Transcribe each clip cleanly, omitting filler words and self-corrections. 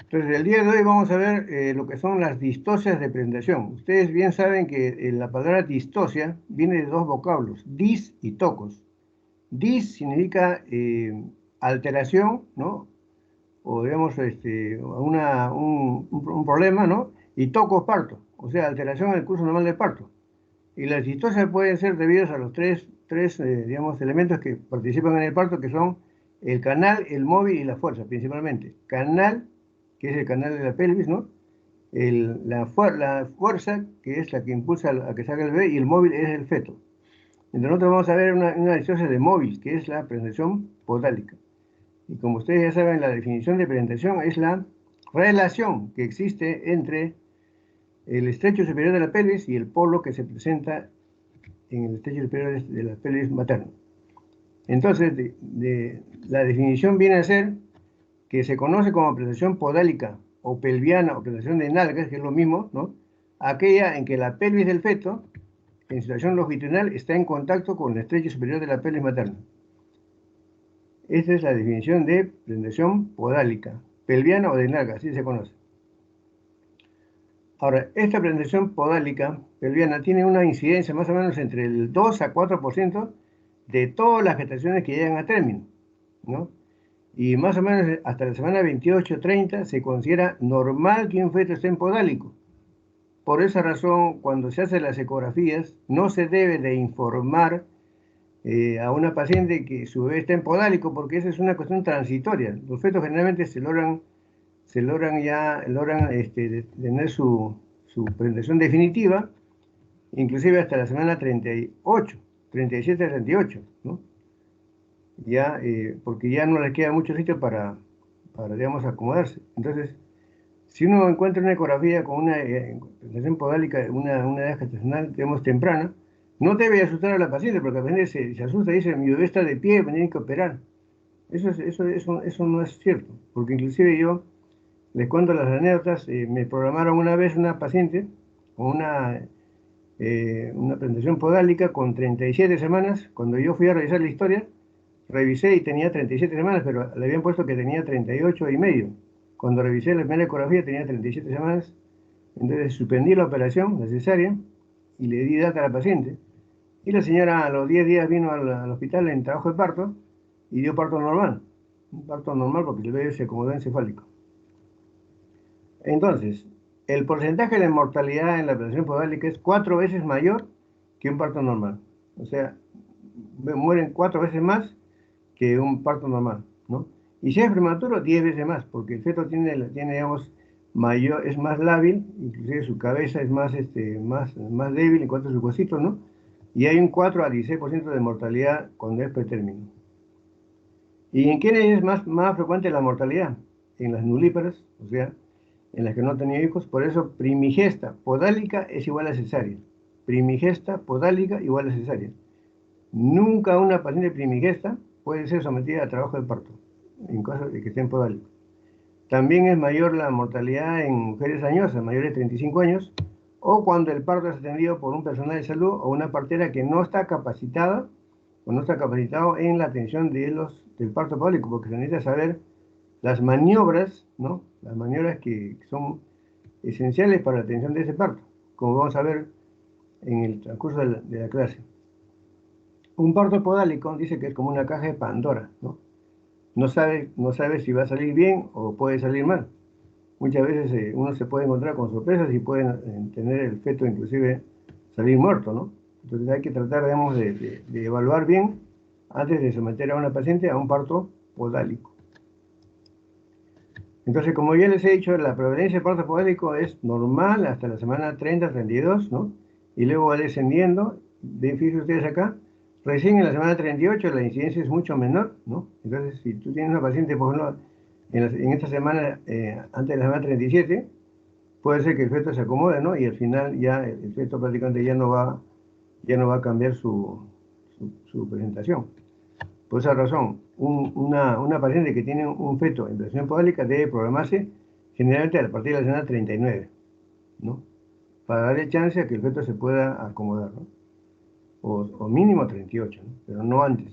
Entonces, el día de hoy vamos a ver lo que son las distocias de presentación. Ustedes bien saben que la palabra distocia viene de dos vocablos, dis y tocos. Dis significa alteración, ¿no? O digamos, un problema, ¿no? Y tocos, parto, o sea, alteración en el curso normal del parto. Y las distocias pueden ser debidas a los tres digamos, elementos que participan en el parto, que son el canal, el móvil y la fuerza, principalmente. Canal, que es el canal de la pelvis, ¿no? La fuerza, que es la que impulsa a que salga el bebé, y el móvil es el feto. Entonces nosotros vamos a ver una distocia de móvil, que es la presentación podálica. Y como ustedes ya saben, la definición de presentación es la relación que existe entre el estrecho superior de la pelvis y el polo que se presenta en el estrecho superior de la pelvis materna. Entonces, la definición viene a ser que se conoce como presentación podálica o pelviana o presentación de nalgas, que es lo mismo, ¿no? Aquella en que la pelvis del feto, en situación longitudinal, está en contacto con el estrecho superior de la pelvis materna. Esta es la definición de presentación podálica, pelviana o de nalgas, así se conoce. Ahora, esta presentación podálica pelviana tiene una incidencia más o menos entre el 2 a 4% de todas las gestaciones que llegan a término, ¿no? Y más o menos hasta la semana 28-30 se considera normal que un feto esté en podálico. Por esa razón, cuando se hacen las ecografías, no se debe de informar a una paciente que su bebé está en podálico, porque esa es una cuestión transitoria. Los fetos generalmente logran tener su presentación definitiva, inclusive hasta la semana 38, 37, 38, ¿no? Ya, porque ya no les queda mucho sitio digamos, acomodarse. Entonces, si uno encuentra una ecografía con una presentación podálica, una edad gestacional, digamos, temprana, no debe asustar a la paciente, porque la paciente se asusta y dice, mi bebé está de pie, me tienen que operar. Eso no es cierto, porque inclusive yo les cuento las anécdotas. Me programaron una vez una paciente con una presentación podálica con 37 semanas. Cuando yo fui a revisar la historia, revisé y tenía 37 semanas, pero le habían puesto que tenía 38 y medio. Cuando revisé la primera ecografía tenía 37 semanas. Entonces suspendí la operación necesaria y le di data a la paciente. Y la señora a los 10 días vino al hospital en trabajo de parto y dio parto normal. Un parto normal porque el bebé se acomodó encefálico. Entonces, el porcentaje de mortalidad en la presentación podálica es 4 veces mayor que un parto normal. O sea, mueren 4 veces más que un parto normal, ¿no? Y si es prematuro, 10 veces más, porque el feto digamos, es más lábil, inclusive su cabeza es más débil en cuanto a sus huesitos, ¿no? Y hay un 4 a 16% de mortalidad cuando es pretérmino. ¿Y en quiénes es más frecuente la mortalidad? En las nulíparas, o sea, en las que no tenía hijos. Por eso, primigesta podálica es igual a cesárea. Primigesta podálica igual a cesárea. Nunca una paciente primigesta puede ser sometida a trabajo de parto, en caso de que esté en podálico. También es mayor la mortalidad en mujeres añosas, mayores de 35 años, o cuando el parto es atendido por un personal de salud o una partera que no está capacitada o no está capacitado en la atención del parto podálico, porque se necesita saber las maniobras, ¿no? Las maniobras que son esenciales para la atención de ese parto, como vamos a ver en el transcurso de la clase. Un parto podálico dice que es como una caja de Pandora, ¿no? No sabe si va a salir bien o puede salir mal. Muchas veces uno se puede encontrar con sorpresas y pueden tener el feto inclusive salir muerto, ¿no? Entonces hay que tratar, digamos, de evaluar bien antes de someter a una paciente a un parto podálico. Entonces, como ya les he dicho, la prevalencia de parto podálico es normal hasta la semana 30, 32, ¿no? Y luego va descendiendo. Fíjense ustedes acá, recién en la semana 38 la incidencia es mucho menor, ¿no? Entonces, si tú tienes una paciente, por ejemplo, en esta semana, antes de la semana 37, puede ser que el feto se acomode, ¿no? Y al final ya el feto prácticamente ya no va a cambiar su presentación. Por esa razón, una paciente que tiene un feto en presión podálica debe programarse generalmente a partir de la semana 39, ¿no? Para darle chance a que el feto se pueda acomodar, ¿no? O mínimo 38, ¿no? Pero no antes.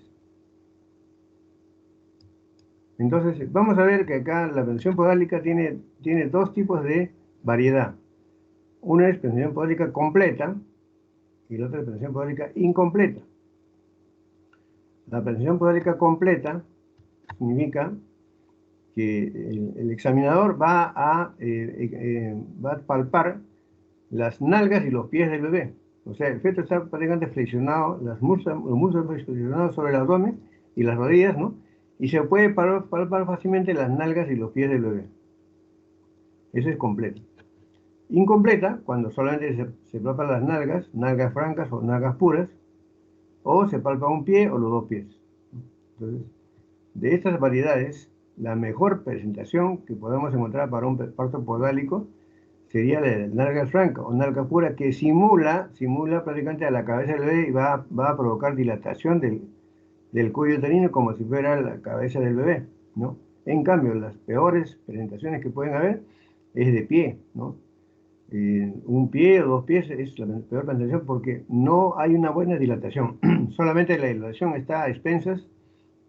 Entonces, vamos a ver que acá la penetración podálica tiene dos tipos de variedad. Una es penetración podálica completa y la otra es penetración podálica incompleta. La penetración podálica completa significa que el examinador va a palpar las nalgas y los pies del bebé. O sea, el feto está prácticamente flexionado, los músculos flexionados sobre el abdomen y las rodillas, ¿no? Y se puede palpar fácilmente las nalgas y los pies del bebé. Eso es completo. Incompleta, cuando solamente se palpan las nalgas francas o nalgas puras, o se palpa un pie o los dos pies. Entonces, de estas variedades, la mejor presentación que podemos encontrar para un parto podálico sería la de nalga franca o nalga pura, que simula prácticamente a la cabeza del bebé y va a provocar dilatación del cuello uterino como si fuera la cabeza del bebé, ¿no? En cambio, las peores presentaciones que pueden haber es de pie, ¿no? Un pie o dos pies es la peor presentación porque no hay una buena dilatación. Solamente la dilatación está a expensas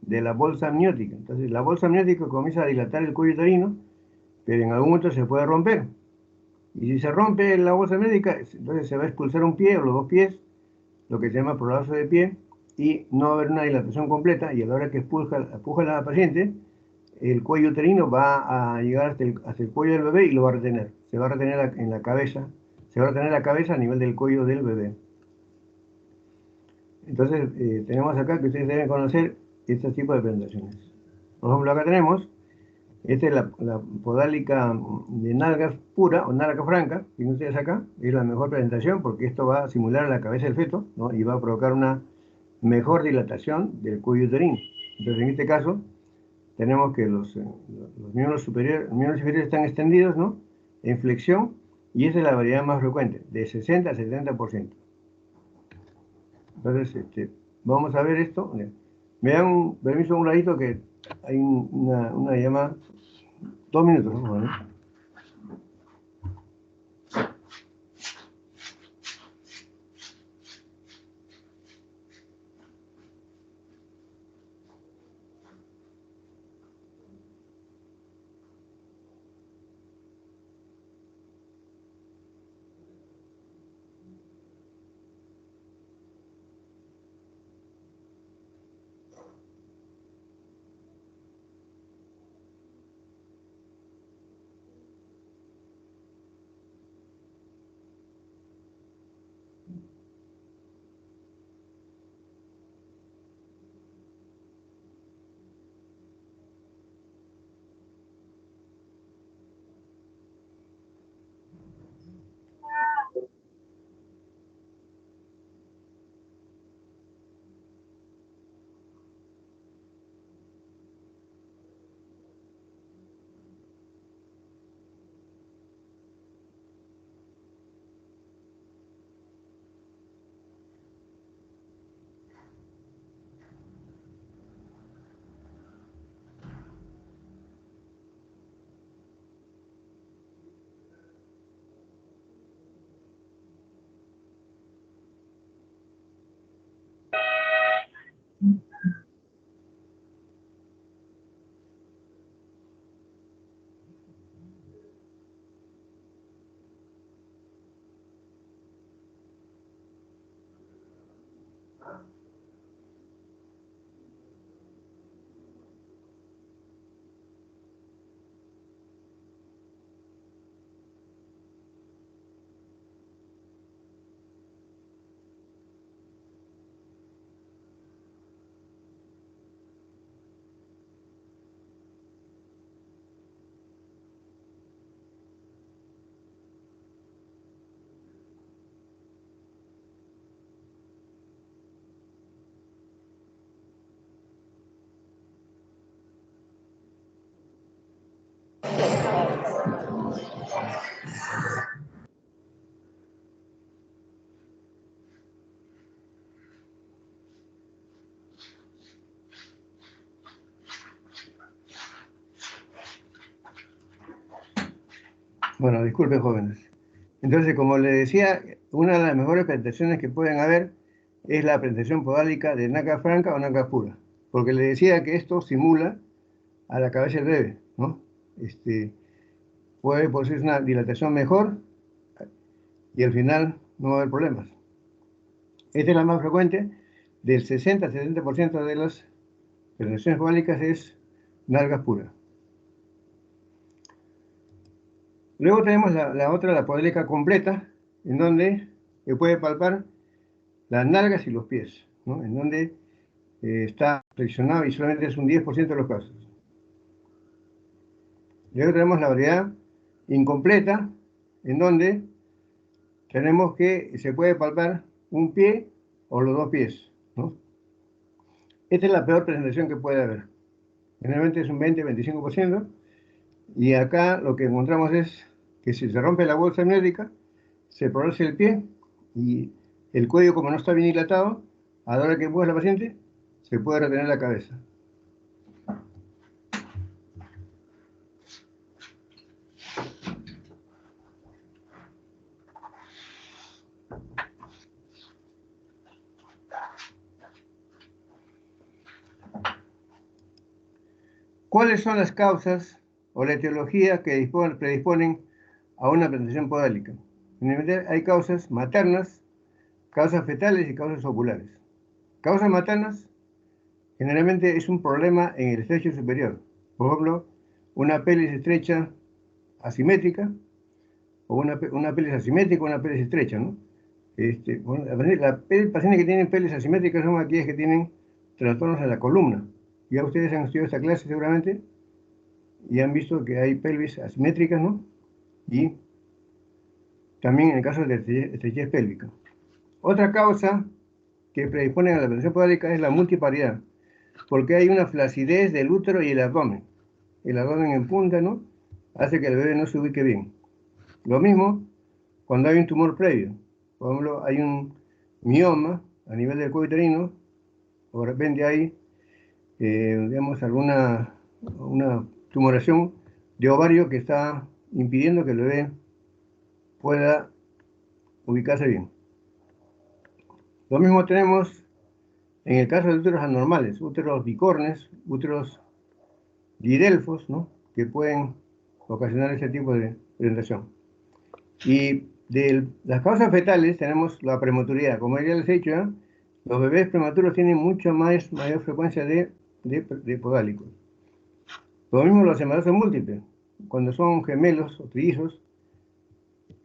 de la bolsa amniótica. Entonces, la bolsa amniótica comienza a dilatar el cuello uterino, pero en algún momento se puede romper. Y si se rompe la bolsa amniótica, entonces se va a expulsar un pie o los dos pies, lo que se llama prolapso de pie, y no va a haber una dilatación completa, y a la hora que empuja a la paciente, el cuello uterino va a llegar hasta el cuello del bebé y lo va a retener. Se va a retener en la cabeza, se va a retener la cabeza a nivel del cuello del bebé. Entonces, tenemos acá que ustedes deben conocer este tipo de presentaciones. Por ejemplo, acá tenemos, esta es la podálica de nalgas pura o nalga franca, fíjense ustedes acá, es la mejor presentación porque esto va a simular la cabeza del feto, ¿no? Y va a provocar una mejor dilatación del cuello uterino. Entonces, en este caso, tenemos que los miembros inferiores están extendidos, ¿no? En flexión, y esa es la variedad más frecuente, de 60 a 70%. Entonces, vamos a ver esto. Me dan permiso un ladito que hay una llamada. 2 minutos, ¿no? Bueno. Bueno, disculpen, jóvenes. Entonces, como les decía, una de las mejores presentaciones que pueden haber es la presentación podálica de naca franca o naca pura, porque les decía que esto simula a la cabeza del bebé, ¿no? Puede producirse una dilatación mejor y al final no va a haber problemas. Esta es la más frecuente. Del 60 al 70% de las penetraciones públicas es nalgas puras. Luego tenemos la otra, la podélica completa, en donde se puede palpar las nalgas y los pies, ¿no? En donde está flexionado y solamente es un 10% de los casos. Luego tenemos la variedad incompleta, en donde tenemos que se puede palpar un pie o los dos pies, ¿no? Esta es la peor presentación que puede haber. Generalmente es un 20-25%, y acá lo que encontramos es que si se rompe la bolsa amniótica, se produce el pie y el cuello, como no está bien dilatado, a la hora que empuja la paciente, se puede retener la cabeza. ¿Cuáles son las causas o la etiología que predisponen a una presentación podálica? Generalmente hay causas maternas, causas fetales y causas oculares. Causas maternas generalmente es un problema en el estrecho superior. Por ejemplo, una pelvis estrecha asimétrica, o una pelvis asimétrica o una pelvis estrecha, ¿no? Bueno, pacientes que tienen pelvis asimétricas son aquellas que tienen trastornos en la columna. Ya ustedes han estudiado esta clase seguramente y han visto que hay pelvis asimétricas, ¿no? Y también en el caso de estrechez pélvica. Otra causa que predispone a la presentación podálica es la multiparidad, porque hay una flacidez del útero y el abdomen. El abdomen en punta, ¿no? Hace que el bebé no se ubique bien. Lo mismo cuando hay un tumor previo. Por ejemplo, hay un mioma a nivel del cuello uterino, o de repente hay, digamos, una tumoración de ovario que está impidiendo que el bebé pueda ubicarse bien. Lo mismo tenemos en el caso de úteros anormales, úteros bicornes, úteros didelfos, ¿no? Que pueden ocasionar ese tipo de presentación. Y de las causas fetales tenemos la prematuridad. Como ya les he dicho, ¿eh? Los bebés prematuros tienen mayor frecuencia de podálicos. Lo mismo los embarazos múltiples. Cuando son gemelos o trillizos,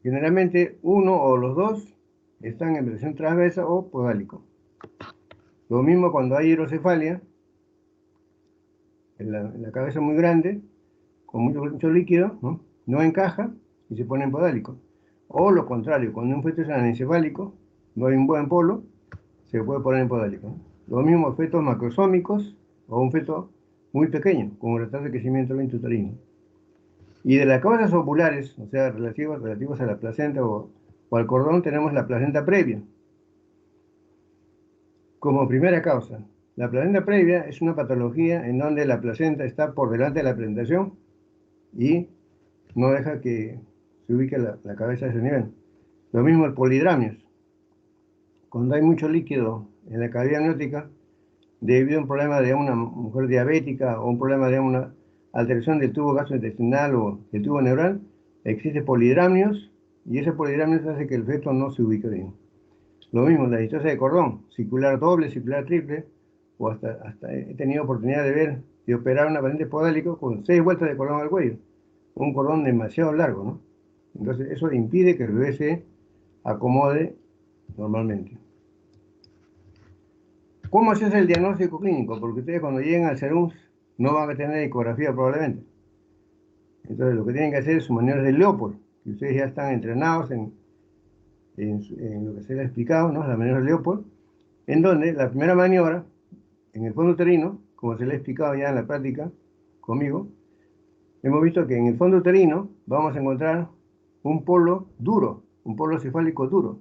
generalmente uno o los dos están en presentación transversa o podálico. Lo mismo cuando hay hidrocefalia, en la cabeza muy grande, con mucho líquido, ¿no? No encaja y se pone en podálico. O lo contrario, cuando un feto es anencefálico, no hay un buen polo, se puede poner en podálico, ¿no? Lo mismo fetos macrosómicos o un feto muy pequeño, con retraso de crecimiento intrauterino. Y de las causas ovulares, o sea, relativos a la placenta o al cordón, tenemos la placenta previa. Como primera causa, la placenta previa es una patología en donde la placenta está por delante de la presentación y no deja que se ubique la cabeza a ese nivel. Lo mismo el polidramios. Cuando hay mucho líquido en la cavidad amniótica, debido a un problema de una mujer diabética o un problema de una alteración del tubo gastrointestinal o del tubo neural, existe polidramios y ese polidramios hace que el feto no se ubique bien. Lo mismo, la distosia de cordón, circular doble, circular triple, o hasta he tenido oportunidad de ver y operar una paciente podálico con 6 vueltas de cordón al cuello, un cordón demasiado largo, ¿no? Entonces eso impide que el bebé se acomode normalmente. ¿Cómo se hace el diagnóstico clínico? Porque ustedes cuando lleguen al CERUMS no van a tener ecografía probablemente. Entonces lo que tienen que hacer es su maniobra de Leopold, que ustedes ya están entrenados en lo que se les ha explicado, ¿no? La maniobra de Leopold, en donde la primera maniobra, en el fondo uterino, como se les ha explicado ya en la práctica conmigo, hemos visto que en el fondo uterino vamos a encontrar un polo duro, un polo cefálico duro,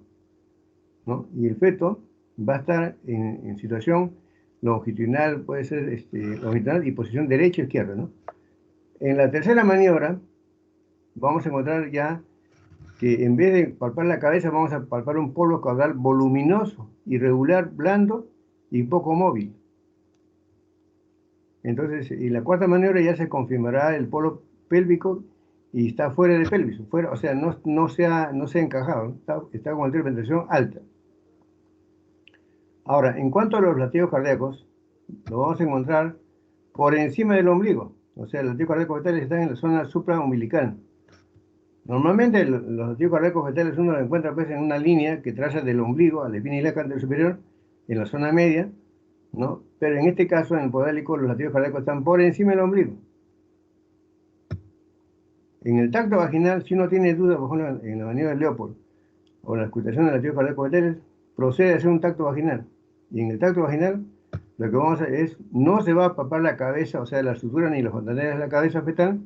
¿no? Y el feto va a estar en situación longitudinal, puede ser longitudinal y posición derecha o izquierda, ¿no? En la tercera maniobra vamos a encontrar ya que en vez de palpar la cabeza vamos a palpar un polo caudal voluminoso, irregular, blando y poco móvil. Entonces, y la cuarta maniobra ya se confirmará el polo pélvico y está fuera de pelvis, fuera, o sea, no se ha encajado, está con una penetración alta. Ahora, en cuanto a los latidos cardíacos, lo vamos a encontrar por encima del ombligo. O sea, los latidos cardíacos fetales están en la zona supraumbilical. Normalmente los latidos cardíacos fetales uno lo encuentra pues, en una línea que traza del ombligo a la espina ilíaca anterior superior, en la zona media, ¿no? Pero en este caso, en el podálico, los latidos cardíacos están por encima del ombligo. En el tacto vaginal, si uno tiene dudas, por ejemplo, en la maniobra de Leopold o en la auscultación de latidos cardíacos fetales, procede a hacer un tacto vaginal. Y en el tacto vaginal, lo que vamos a hacer es, no se va a palpar la cabeza, o sea, la estructura ni los fontaneles de la cabeza fetal,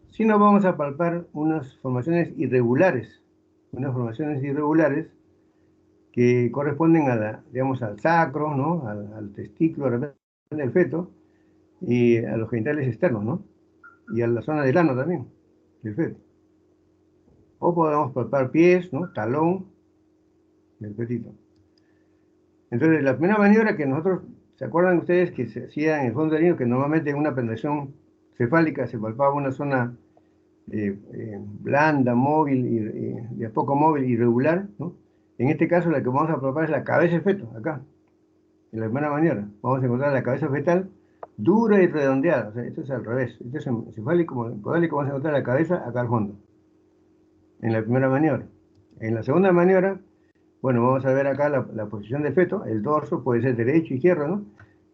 sino vamos a palpar unas formaciones irregulares que corresponden digamos, al sacro, ¿no? Al testículo del feto y a los genitales externos, ¿no? Y a la zona del ano también, del feto. O podemos palpar pies, ¿no? Talón del fetito. Entonces, la primera maniobra que nosotros, ¿se acuerdan ustedes que se hacía en el fondo del niño? Que normalmente en una penetración cefálica se palpaba una zona blanda, móvil, y de a poco móvil, irregular, ¿no? En este caso, la que vamos a palpar es la cabeza del feto, acá, en la primera maniobra. Vamos a encontrar la cabeza fetal dura y redondeada. O sea, esto es al revés. Este es encefálico, podálico, vamos a encontrar la cabeza acá al fondo, en la primera maniobra. En la segunda maniobra, bueno, vamos a ver acá la posición del feto, el dorso puede ser derecho, izquierdo, ¿no?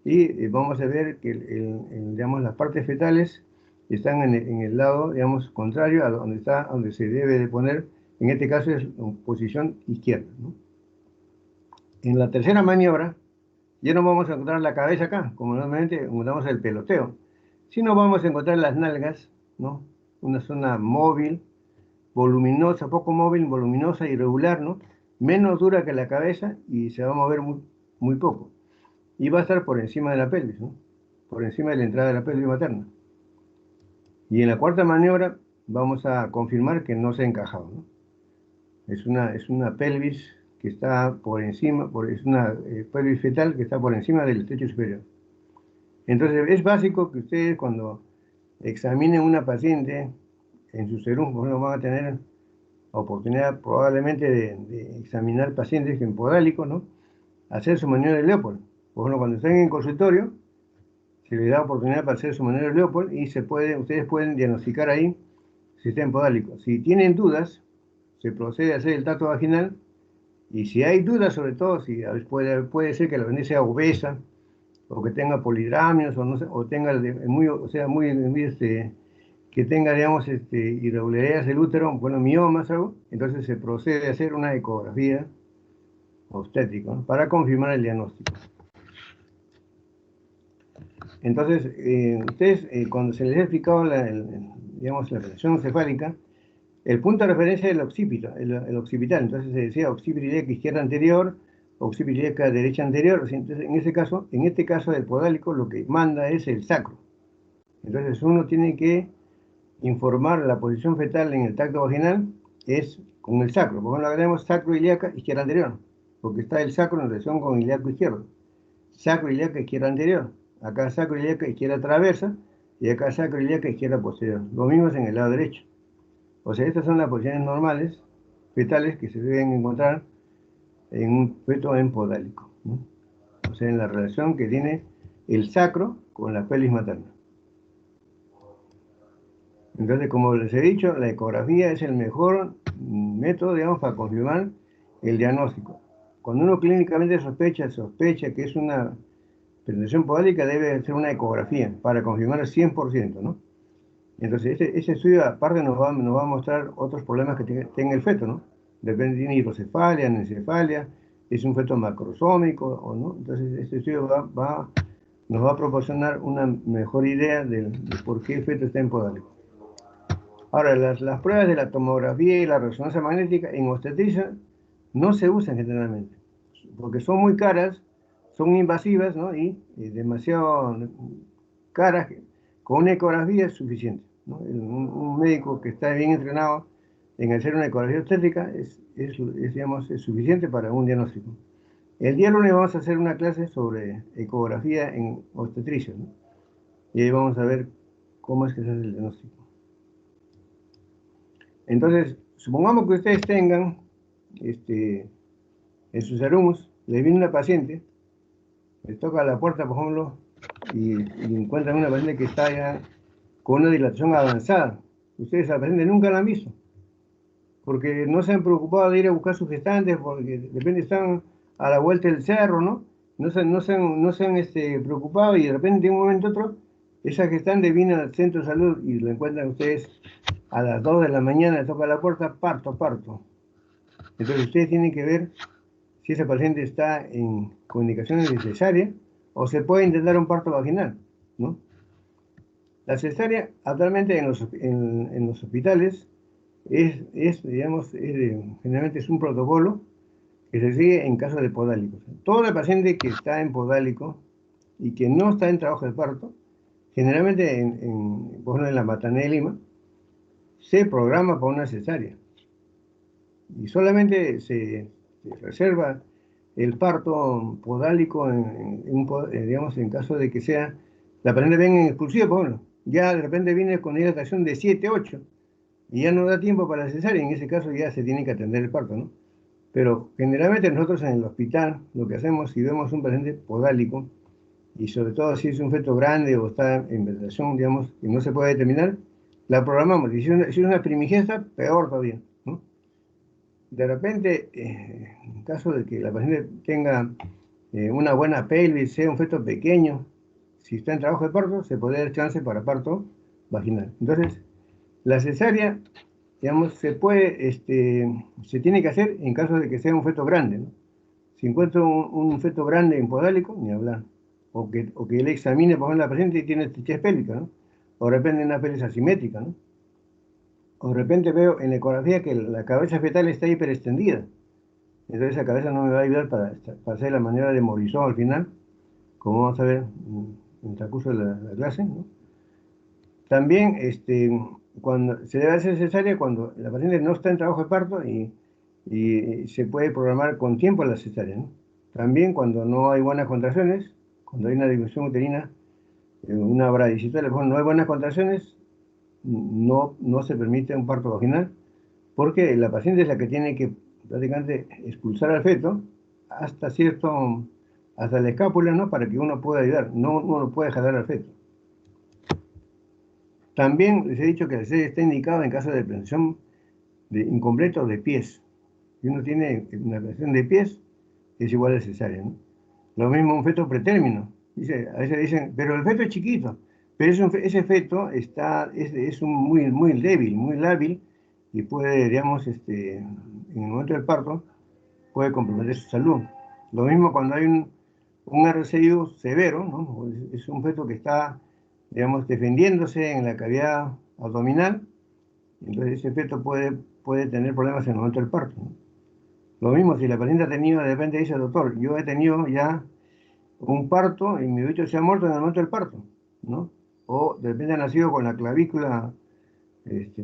Y vamos a ver que, digamos, las partes fetales están en el lado, digamos, contrario a donde se debe de poner, en este caso es en posición izquierda, ¿no? En la tercera maniobra, ya no vamos a encontrar la cabeza acá, como normalmente encontramos el peloteo, sino vamos a encontrar las nalgas, ¿no? Una zona móvil, voluminosa, poco móvil, voluminosa, irregular, ¿no? Menos dura que la cabeza y se va a mover muy, muy poco. Y va a estar por encima de la pelvis, ¿no? Por encima de la entrada de la pelvis materna. Y en la cuarta maniobra vamos a confirmar que no se ha encajado, ¿no? Es una pelvis que está por encima, es una pelvis fetal que está por encima del techo superior. Entonces es básico que ustedes cuando examinen una paciente en su serum, pues no van a tener oportunidad probablemente de examinar pacientes en podálicos, ¿no? Hacer su maniobra de Leopold. Por ejemplo, cuando estén en consultorio, se les da oportunidad para hacer su maniobra de Leopold y ustedes pueden diagnosticar ahí si está en podálico. Si tienen dudas, se procede a hacer el tacto vaginal y si hay dudas, sobre todo, si puede ser que la paciente sea obesa o que tenga polidramios o, no sé, o tenga que tenga, digamos, irregularidades del útero, bueno, miomas, algo, entonces se procede a hacer una ecografía obstétrica, ¿no? Para confirmar el diagnóstico. Entonces, ustedes, cuando se les ha explicado digamos, la presión cefálica, el punto de referencia es el occipital. Entonces se decía occipito ilíaca izquierda anterior, occipito ilíaca derecha anterior. Entonces, en este caso del podálico, lo que manda es el sacro. Entonces uno tiene que informar la posición fetal en el tracto vaginal es con el sacro. Por ejemplo, tenemos sacro ilíaca izquierda anterior, porque está el sacro en relación con el ilíaco izquierdo. Sacro ilíaca izquierda anterior. Acá sacro ilíaca izquierda transversa y acá sacro ilíaca izquierda posterior. Lo mismo es en el lado derecho. O sea, estas son las posiciones normales fetales que se deben encontrar en un feto empodálico, ¿no? O sea, en la relación que tiene el sacro con la pelvis materna. Entonces, como les he dicho, la ecografía es el mejor método, digamos, para confirmar el diagnóstico. Cuando uno clínicamente sospecha que es una penetración podálica, debe hacer una ecografía para confirmar el 100%, ¿no? Entonces, ese estudio aparte nos va a mostrar otros problemas que tenga el feto, ¿no? Depende, tiene hidrocefalia, anencefalia, es un feto macrosómico o no. Entonces, este estudio nos va a proporcionar una mejor idea de por qué el feto está en podálico. Ahora, las pruebas de la tomografía y la resonancia magnética en obstetricia no se usan generalmente, porque son muy caras, son invasivas, ¿no? Y demasiado caras. Con una ecografía es suficiente, ¿no? Un médico que está bien entrenado en hacer una ecografía obstétrica digamos, es suficiente para un diagnóstico. El día lunes vamos a hacer una clase sobre ecografía en obstetricia, ¿no? y ahí vamos a ver cómo es que se hace el diagnóstico. Entonces, supongamos que ustedes tengan en sus alumnos, les viene una paciente, les toca la puerta, por ejemplo, y encuentran una paciente que está ya con una dilatación avanzada. Ustedes a la paciente nunca la han visto, porque no se han preocupado de ir a buscar sus gestantes, porque de repente están a la vuelta del cerro, ¿no? No se han preocupado y de repente, de un momento a otro, esa gestante viene al centro de salud y lo encuentran ustedes a las 2 de la mañana, le toca la puerta, parto, parto. Entonces ustedes tienen que ver si ese paciente está en comunicaciones de cesárea o se puede intentar un parto vaginal, ¿no? La cesárea actualmente en los hospitales digamos, generalmente es un protocolo que se sigue en caso de podálicos. Todo el paciente que está en podálico y que no está en trabajo de parto, generalmente por ejemplo, en la Maternidad de Lima, se programa para una cesárea. Y solamente se reserva el parto podálico digamos, en caso de que sea, la paciente venga en exclusiva, por ejemplo, ya de repente viene con dilatación de 7, 8, y ya no da tiempo para la cesárea, en ese caso ya se tiene que atender el parto, ¿no? Pero generalmente nosotros en el hospital lo que hacemos, si vemos un paciente podálico, y sobre todo si es un feto grande o está en vegetación, digamos, que no se puede determinar, la programamos. Y si es una primigesta, peor todavía, ¿no? De repente, en caso de que la paciente tenga una buena pelvis, sea un feto pequeño, si está en trabajo de parto, se puede dar chance para parto vaginal. Entonces, la cesárea, digamos, se tiene que hacer en caso de que sea un feto grande, ¿no? Si encuentro un feto grande en podálico, ni hablar. O que él examine, por ejemplo, la paciente y tiene estrechez pélvica, ¿no? O de repente una pelvis asimétrica, ¿no? O de repente veo en la ecografía que la cabeza fetal está hiperextendida. Entonces esa cabeza no me va a ayudar para hacer la maniobra de Morisot al final, como vamos a ver en el transcurso de la clase, ¿no? También cuando se debe hacer cesárea cuando la paciente no está en trabajo de parto y se puede programar con tiempo la cesárea, ¿no? También cuando no hay buenas contracciones, cuando hay una disfunción uterina, una bradicital, no hay buenas contracciones, no se permite un parto vaginal, porque la paciente es la que tiene que prácticamente expulsar al feto hasta la escápula, ¿no? Para que uno pueda ayudar, no uno puede jalar al feto. También les he dicho que la cesárea está indicada en caso de prevención de incompleto de pies. Si uno tiene una presión de pies, es igual a cesárea, ¿no? Lo mismo un feto pretérmino. A veces dicen, pero el feto es chiquito, pero ese feto es muy, muy débil, muy lábil, y puede, digamos, en el momento del parto, puede comprometer su salud. Lo mismo cuando hay un RCIO severo, ¿no? Es un feto que está, digamos, defendiéndose en la cavidad abdominal, entonces ese feto puede tener problemas en el momento del parto, ¿no? Lo mismo si la paciente ha tenido, de repente dice, doctor, yo he tenido ya un parto y mi bebito se ha muerto en el momento del parto, ¿no? O de repente ha nacido con la clavícula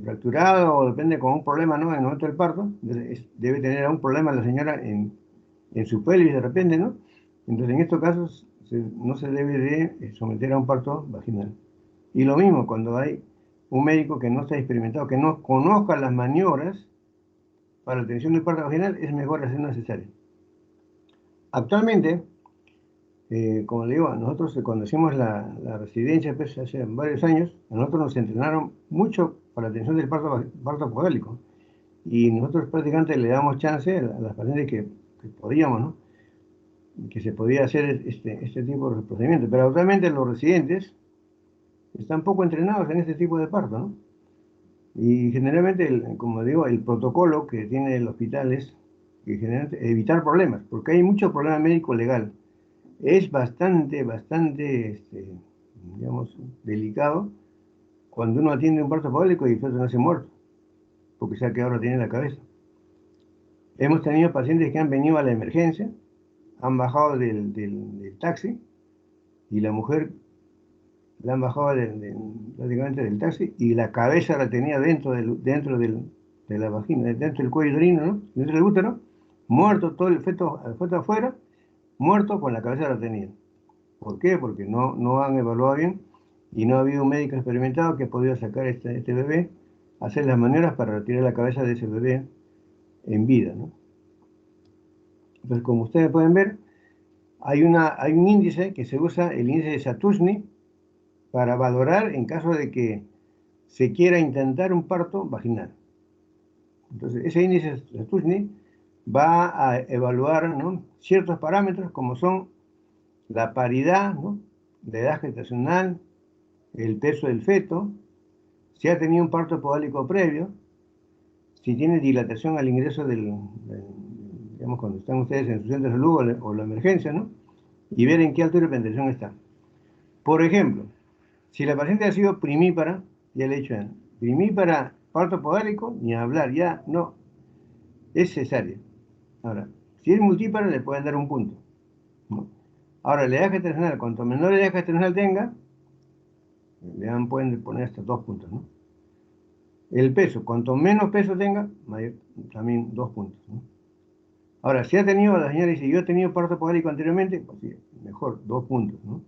fracturada o depende con un problema, ¿no? En el momento del parto, debe tener algún problema la señora en su pelvis de repente, ¿no? Entonces en estos casos no se debe de someter a un parto vaginal. Y lo mismo cuando hay un médico que no está experimentado, que no conozca las maniobras para la atención del parto vaginal, es mejor hacer una cesárea. Actualmente, como le digo, nosotros cuando hicimos la residencia pues, hace varios años, a nosotros nos entrenaron mucho para la atención del parto podálico. Y nosotros prácticamente le damos chance a las pacientes que podíamos, ¿no? Que se podía hacer este tipo de procedimiento. Pero actualmente los residentes están poco entrenados en este tipo de parto, ¿no? Y generalmente, como digo, el protocolo que tiene el hospital es que generalmente evitar problemas, porque hay mucho problema médico legal. Es bastante, digamos, delicado cuando uno atiende un parto podálico y el feto nace muerto, porque sea que ahora tiene en la cabeza. Hemos tenido pacientes que han venido a la emergencia, han bajado del taxi y la mujer la han bajado prácticamente del taxi y la cabeza la tenía de la vagina, dentro del cuello uterino, ¿no? Dentro del útero, muerto todo el feto afuera, muerto con la cabeza la tenía. ¿Por qué? Porque no han evaluado bien y no ha habido un médico experimentado que ha podido sacar este bebé, hacer las maniobras para retirar la cabeza de ese bebé en vida, ¿no? Entonces, como ustedes pueden ver, hay un índice que se usa, el índice de Satusny, para valorar en caso de que se quiera intentar un parto vaginal. Entonces, ese índice de Satusny va a evaluar, ¿no?, ciertos parámetros como son la paridad, ¿no?, la edad gestacional, el peso del feto, si ha tenido un parto podálico previo, si tiene dilatación al ingreso digamos, cuando están ustedes en su centro de salud o la emergencia, ¿no?, y ver en qué altura de penetración está. Por ejemplo, si la paciente ha sido primípara, ya le he dicho, primípara, parto podálico, ni hablar, ya no, es cesárea. Ahora, si es multípara, le pueden dar un punto, ¿no? Ahora, la edad gestacional, cuanto menor edad gestacional tenga, pueden poner hasta 2 puntos, ¿no? El peso, cuanto menos peso tenga, mayor, también 2 puntos, ¿no? Ahora, si ha tenido, la señora dice, yo he tenido parto podálico anteriormente, pues sí, mejor, 2 puntos, ¿no?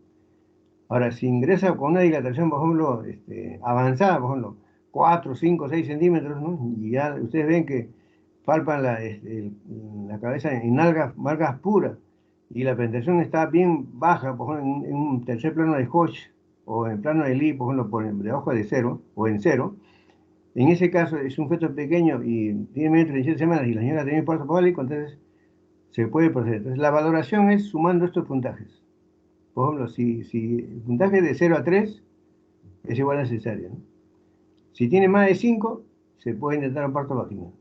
Ahora, si ingresa con una dilatación, por ejemplo, avanzada, por ejemplo, 4, 5, 6 centímetros, ¿no?, y ya ustedes ven que palpan la cabeza en algas puras, y la penetración está bien baja, por ejemplo, en un tercer plano de Hodge, o en plano de Lee, por ejemplo, debajo de 0, o en 0, en ese caso es un feto pequeño y tiene menos de 37 semanas y la señora tiene parto podálico, entonces se puede proceder. Entonces la valoración es sumando estos puntajes. Por ejemplo, si el puntaje es de 0 a 3 es igual a cesárea, ¿no? Si tiene más de 5, se puede intentar un parto vaginal.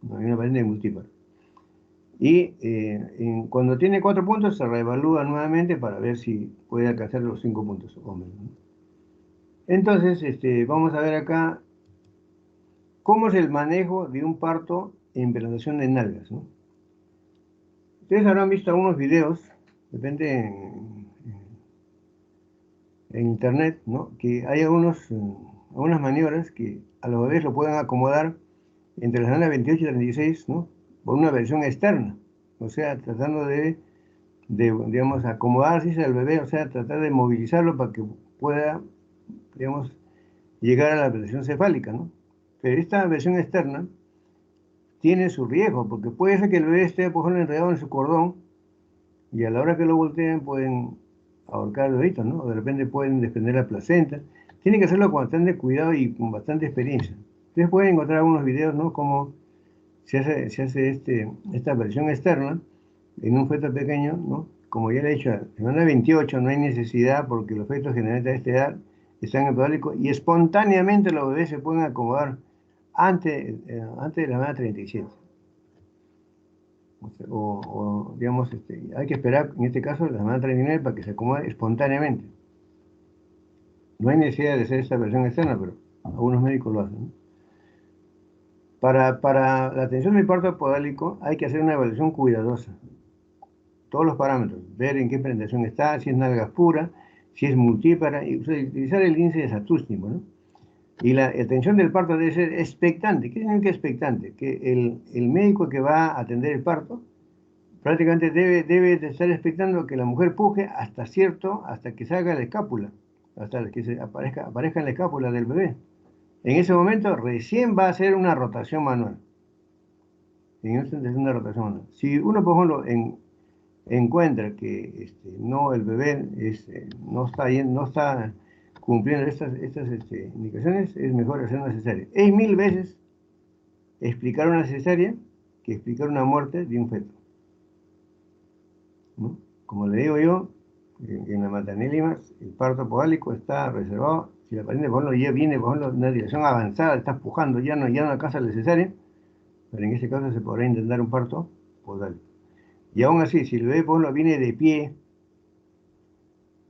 No hay una paciente multípara. Y cuando tiene 4 puntos, se reevalúa nuevamente para ver si puede alcanzar los 5 puntos o menos, ¿no? Entonces, vamos a ver acá cómo es el manejo de un parto en implantación de nalgas, ¿no? Ustedes habrán visto algunos videos, depende en internet, ¿no?, que hay algunas maniobras que a los bebés lo pueden acomodar entre las semanas 28 y 36, ¿no?, por una versión externa, o sea, tratando digamos, acomodarse al bebé, o sea, tratar de movilizarlo para que pueda, digamos, llegar a la presión cefálica, ¿no? Pero esta versión externa tiene su riesgo, porque puede ser que el bebé esté, por ejemplo, enredado en su cordón, y a la hora que lo volteen pueden ahorcar el bebito, ¿no? O de repente pueden desprender la placenta. Tienen que hacerlo con bastante cuidado y con bastante experiencia. Ustedes pueden encontrar algunos videos, ¿no?, cómo se hace esta versión externa en un feto pequeño, ¿no? Como ya le he dicho, en semana 28 no hay necesidad porque los fetos generalmente a esta edad están en podálico y espontáneamente los bebés se pueden acomodar antes de la semana 37. Digamos, hay que esperar, en este caso, la semana 39 para que se acomode espontáneamente. No hay necesidad de hacer esta versión externa, pero algunos médicos lo hacen, ¿no? Para la atención del parto podálico hay que hacer una evaluación cuidadosa. Todos los parámetros, ver en qué penetración está, si es nalgas pura, si es multípara, y utilizar el índice de Satusny, ¿no? Y la atención del parto debe ser expectante. ¿Qué significa expectante? Que el médico que va a atender el parto prácticamente debe estar expectando que la mujer puje hasta que salga la escápula, hasta que aparezca en la escápula del bebé. En ese momento recién va a hacer una rotación manual. En ese momento es una rotación manual. Si uno, por ejemplo, encuentra que no, el bebé no está cumpliendo estas indicaciones, es mejor hacer una cesárea. Es 1000 veces explicar una cesárea que explicar una muerte de un feto, ¿no? Como le digo yo, en la maternidad de Lima, el parto podálico está reservado. Si la paciente, por ejemplo, ya viene, por ejemplo, en una dirección avanzada, está pujando, ya no alcanza la cesárea, pero en ese caso se podrá intentar un parto podálico. Y aún así, si el bebé, por ejemplo, viene de pie,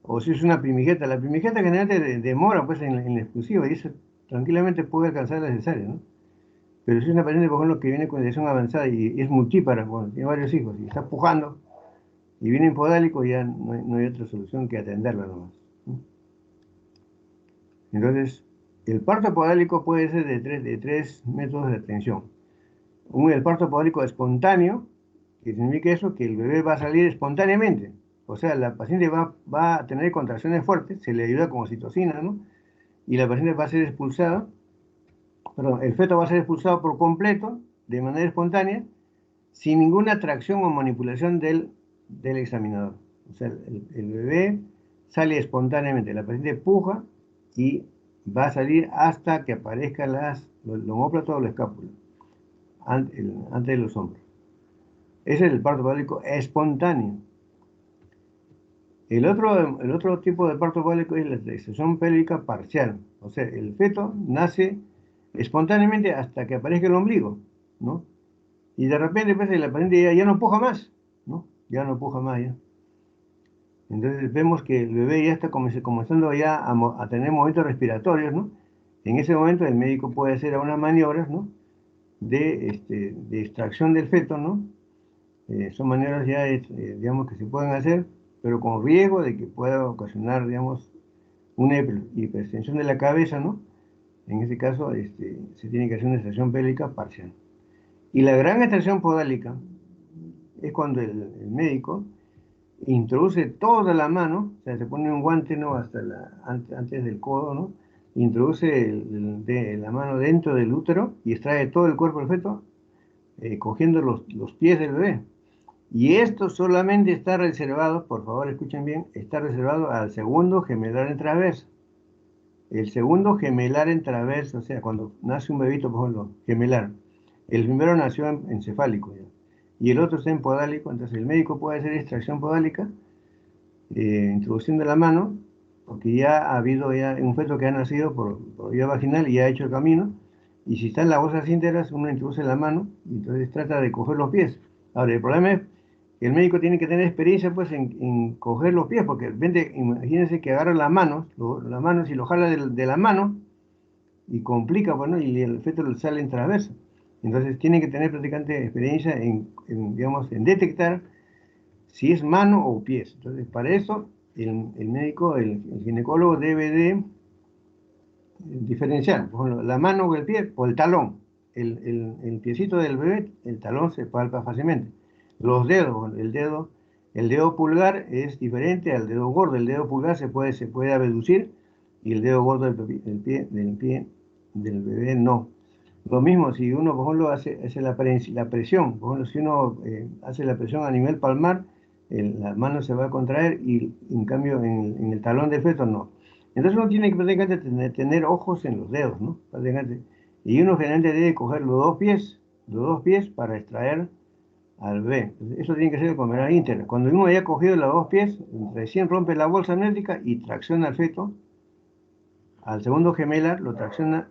o si es una primigesta, la primigesta generalmente demora pues en la exclusiva, y eso tranquilamente puede alcanzar la cesárea, ¿no? Pero si es una paciente, por ejemplo, que viene con dirección avanzada y es multípara, bueno, tiene varios hijos, y está pujando, y viene en podálico, ya no hay otra solución que atenderla nomás, ¿no? Entonces, el parto podálico puede ser de tres métodos de atención. El parto podálico espontáneo, que significa eso, que el bebé va a salir espontáneamente, O sea, la paciente va a tener contracciones fuertes, se le ayuda con oxitocina, ¿no? Y la paciente va a ser expulsada, perdón, el feto va a ser expulsado por completo, de manera espontánea, sin ninguna tracción o manipulación del examinador. O sea, el bebé sale espontáneamente, la paciente puja y va a salir hasta que aparezcan el omóplato o la escápula, antes de los hombros. Ese es el parto epidural espontáneo. El otro tipo de parto epidural es la extracción pélvica parcial. O sea, el feto nace espontáneamente hasta que aparezca el ombligo, ¿no? Y de repente pues, la paciente ya no puja más, ¿no? Ya no puja más, ya. Entonces vemos que el bebé ya está comenzando ya a tener movimientos respiratorios, ¿no? En ese momento el médico puede hacer algunas maniobras, ¿no? De extracción del feto, ¿no? Son maniobras ya, digamos, que se pueden hacer, pero con riesgo de que pueda ocasionar, digamos, una hiperextensión de la cabeza, ¿no? En ese caso, se tiene que hacer una extracción pélvica parcial. Y la gran extracción podálica es cuando el médico introduce toda la mano, o sea, se pone un guante, ¿no? Antes del codo, ¿no? Introduce la mano dentro del útero y extrae todo el cuerpo del feto, cogiendo los pies del bebé. Y esto solamente está reservado, por favor escuchen bien, está reservado al segundo gemelar en traverso. El segundo gemelar en traverso, o sea, cuando nace un bebito, por ejemplo, gemelar. El primero nació encefálico, ¿ya? Y el otro está en podálico, entonces el médico puede hacer extracción podálica, introduciendo la mano, porque ya ha habido ya un feto que ha nacido por vía vaginal y ya ha hecho el camino, y si está en las bolsas íntegras, uno introduce la mano, y entonces trata de coger los pies. Ahora, el problema es que el médico tiene que tener experiencia pues en coger los pies, porque de repente, imagínense que agarra las manos y lo jala de la mano, y complica, bueno, y el feto le sale en transverso. Entonces tiene que tener prácticamente experiencia digamos, en detectar si es mano o pies. Entonces, para eso, el médico, el ginecólogo debe de diferenciar, por ejemplo, la mano o el pie o el talón. El piecito del bebé, el talón se palpa fácilmente. Los dedos, el dedo pulgar es diferente al dedo gordo. El dedo pulgar se puede abducir y el dedo gordo del pie del bebé no. Lo mismo si uno, por ejemplo, hace la presión, por ejemplo, si uno hace la presión a nivel palmar, la mano se va a contraer y en cambio en el talón del feto no. Entonces uno tiene que prácticamente tener ojos en los dedos, ¿no? Prácticamente. Y uno generalmente debe coger los dos pies para extraer al bebé. Entonces, eso tiene que ser con manera íntegra. Cuando uno haya cogido los dos pies, recién rompe la bolsa amniótica y tracciona al feto. Al segundo gemelar lo tracciona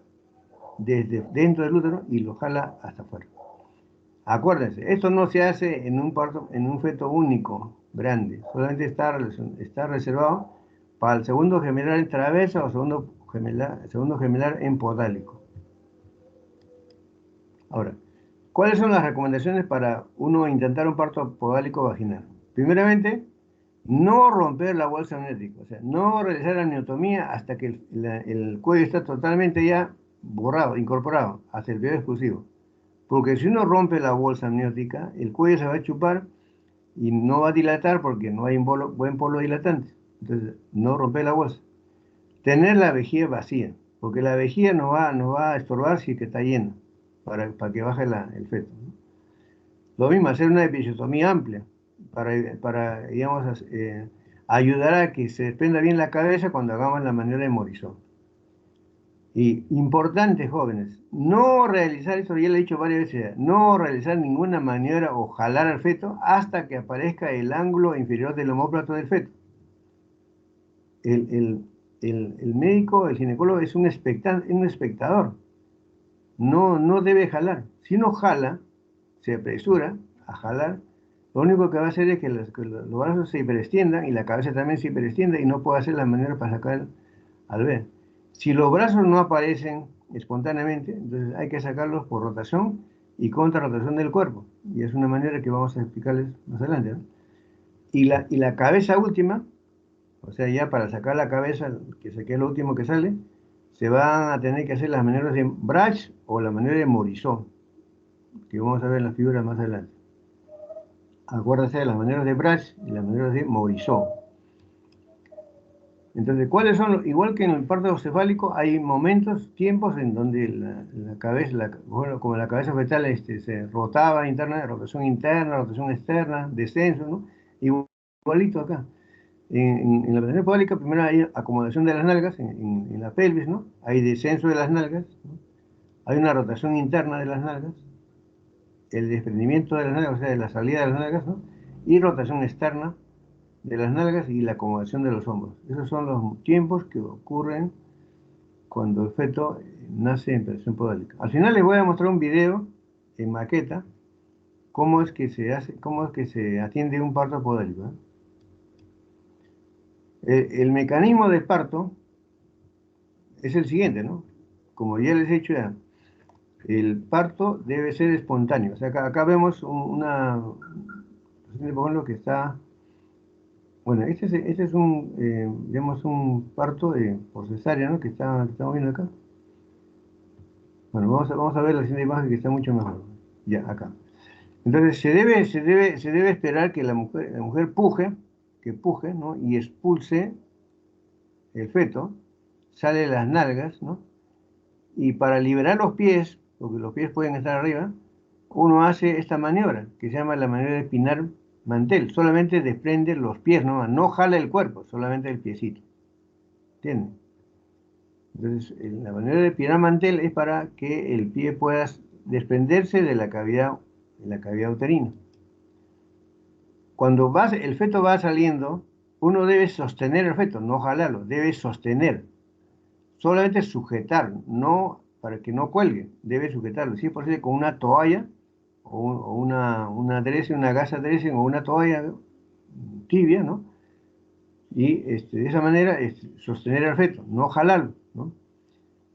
desde dentro del útero y lo jala hasta afuera. Acuérdense, esto no se hace en un feto único, grande. Solamente está reservado para el segundo gemelar en traversa o segundo gemelar en podálico. Ahora, ¿cuáles son las recomendaciones para uno intentar un parto podálico vaginal? Primeramente, no romper la bolsa amniótica, o sea, no realizar la amniotomía hasta que el cuello está totalmente ya borrado, incorporado hacia el periodo exclusivo. Porque si uno rompe la bolsa amniótica, el cuello se va a chupar y no va a dilatar porque no hay un buen polo dilatante. Entonces, no romper la bolsa. Tener la vejiga vacía, porque la vejiga no va a estorbar si es que está llena, para que baje el feto, ¿no? Lo mismo, hacer una episiotomía amplia, digamos, ayudar a que se desprenda bien la cabeza cuando hagamos la maniobra de Morisot. Y importante, jóvenes, no realizar, eso ya lo he dicho varias veces, no realizar ninguna maniobra o jalar al feto hasta que aparezca el ángulo inferior del omóplato del feto. El médico, el ginecólogo es un espectador, no debe jalar. Si uno jala, se apresura a jalar, lo único que va a hacer es que los brazos se hiperextiendan y la cabeza también se hiperextienda y no puede hacer la maniobra para sacar al bebé. Si los brazos no aparecen espontáneamente, entonces hay que sacarlos por rotación y contra rotación del cuerpo. Y es una manera que vamos a explicarles más adelante, ¿no? Y la cabeza última, o sea, ya para sacar la cabeza, que saque lo último que sale, se van a tener que hacer las maniobras de Brach o la maniobra de Morisot, que vamos a ver en las figuras más adelante. Acuérdate de las maniobras de Brach y las maniobras de Morisot. Entonces, ¿cuáles son igual que en el parto cefálico, hay momentos, tiempos en donde la cabeza, bueno, como la cabeza fetal se rotaba interna, rotación interna, rotación externa, descenso, ¿no? Igualito acá. En la posición hipódica, primero hay acomodación de las nalgas en la pelvis, ¿no? Hay descenso de las nalgas, ¿no? Hay una rotación interna de las nalgas, el desprendimiento de las nalgas, o sea, de la salida de las nalgas, ¿no? Y rotación externa de las nalgas y la acomodación de los hombros. Esos son los tiempos que ocurren cuando el feto nace en posición podólica. Al final les voy a mostrar un video en maqueta cómo es que se hace, cómo es que se atiende un parto podólico, ¿eh? El mecanismo de parto es el siguiente, ¿no? Como ya les he dicho ya, el parto debe ser espontáneo. O sea, acá vemos una, por ejemplo, que está, bueno, este es un, digamos, un parto por cesárea, ¿no? Que estamos viendo acá. Bueno, vamos a ver la siguiente imagen que está mucho mejor. Ya, acá. Entonces, se debe esperar que la mujer puje, ¿no? Y expulse el feto, sale las nalgas, ¿no? Y para liberar los pies, porque los pies pueden estar arriba, uno hace esta maniobra, que se llama la maniobra de pinar mantel. Solamente desprende los pies, no jala el cuerpo, solamente el piecito. ¿Entienden? Entonces, la maniobra de pinar mantel es para que el pie pueda desprenderse de la cavidad uterina. Cuando el feto va saliendo, uno debe sostener el feto, no jalarlo, debe sostener. Solamente sujetar, no para que no cuelgue, debe sujetarlo. Si es posible con una toalla o una dressing, una gasa dressing o una toalla tibia, ¿no? Y de esa manera sostener el feto, no jalarlo, ¿no?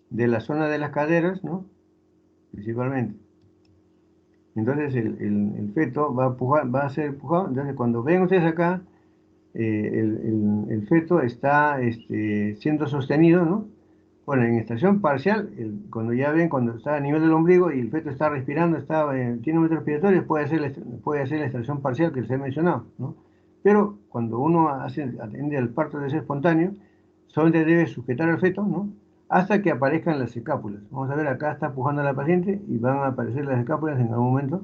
De la zona de las caderas, ¿no? Principalmente. Entonces el feto va a ser empujado. Entonces cuando ven ustedes acá, el feto está siendo sostenido, ¿no? Bueno, en extracción parcial, cuando ya ven, cuando está a nivel del ombligo y el feto está respirando, tiene un respiratorio, puede hacer la extracción parcial que les he mencionado, ¿no? Pero cuando uno atiende al parto de ser espontáneo, solamente debe sujetar al feto, ¿no? Hasta que aparezcan las escápulas. Vamos a ver, acá está pujando a la paciente y van a aparecer las escápulas en algún momento.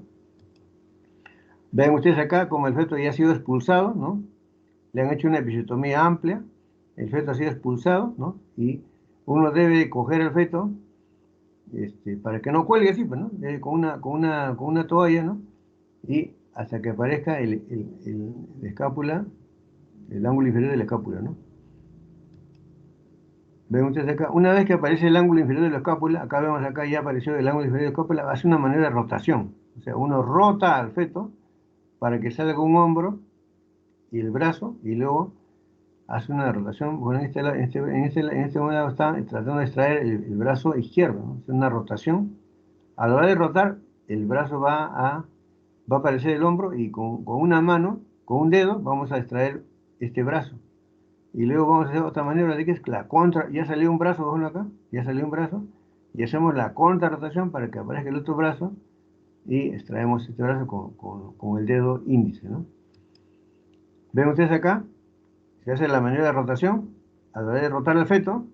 Ven ustedes acá como el feto ya ha sido expulsado, ¿no? Le han hecho una episiotomía amplia, el feto ha sido expulsado, ¿no? Y uno debe coger el feto para que no cuelgue así, pues, ¿no? Con una toalla, ¿no? Y hasta que aparezca la escápula, el ángulo inferior de la escápula, ¿no? Ven ustedes acá, una vez que aparece el ángulo inferior de la escápula, acá vemos acá ya apareció el ángulo inferior de la escápula, hace una manera de rotación. O sea, uno rota al feto para que salga un hombro y el brazo, y luego hace una rotación. Bueno, en este momento está tratando de extraer el brazo izquierdo, ¿no? Es una rotación. A la hora de rotar, el brazo va a aparecer el hombro y con una mano, con un dedo, vamos a extraer este brazo. Y luego vamos a hacer otra maniobra de que es la contra. Ya salió un brazo, bueno acá, ya salió un brazo. Y hacemos la contra rotación para que aparezca el otro brazo y extraemos este brazo con el dedo índice, ¿no? ¿Ven ustedes acá? Se hace la maniobra de rotación. A la hora de rotar el feto,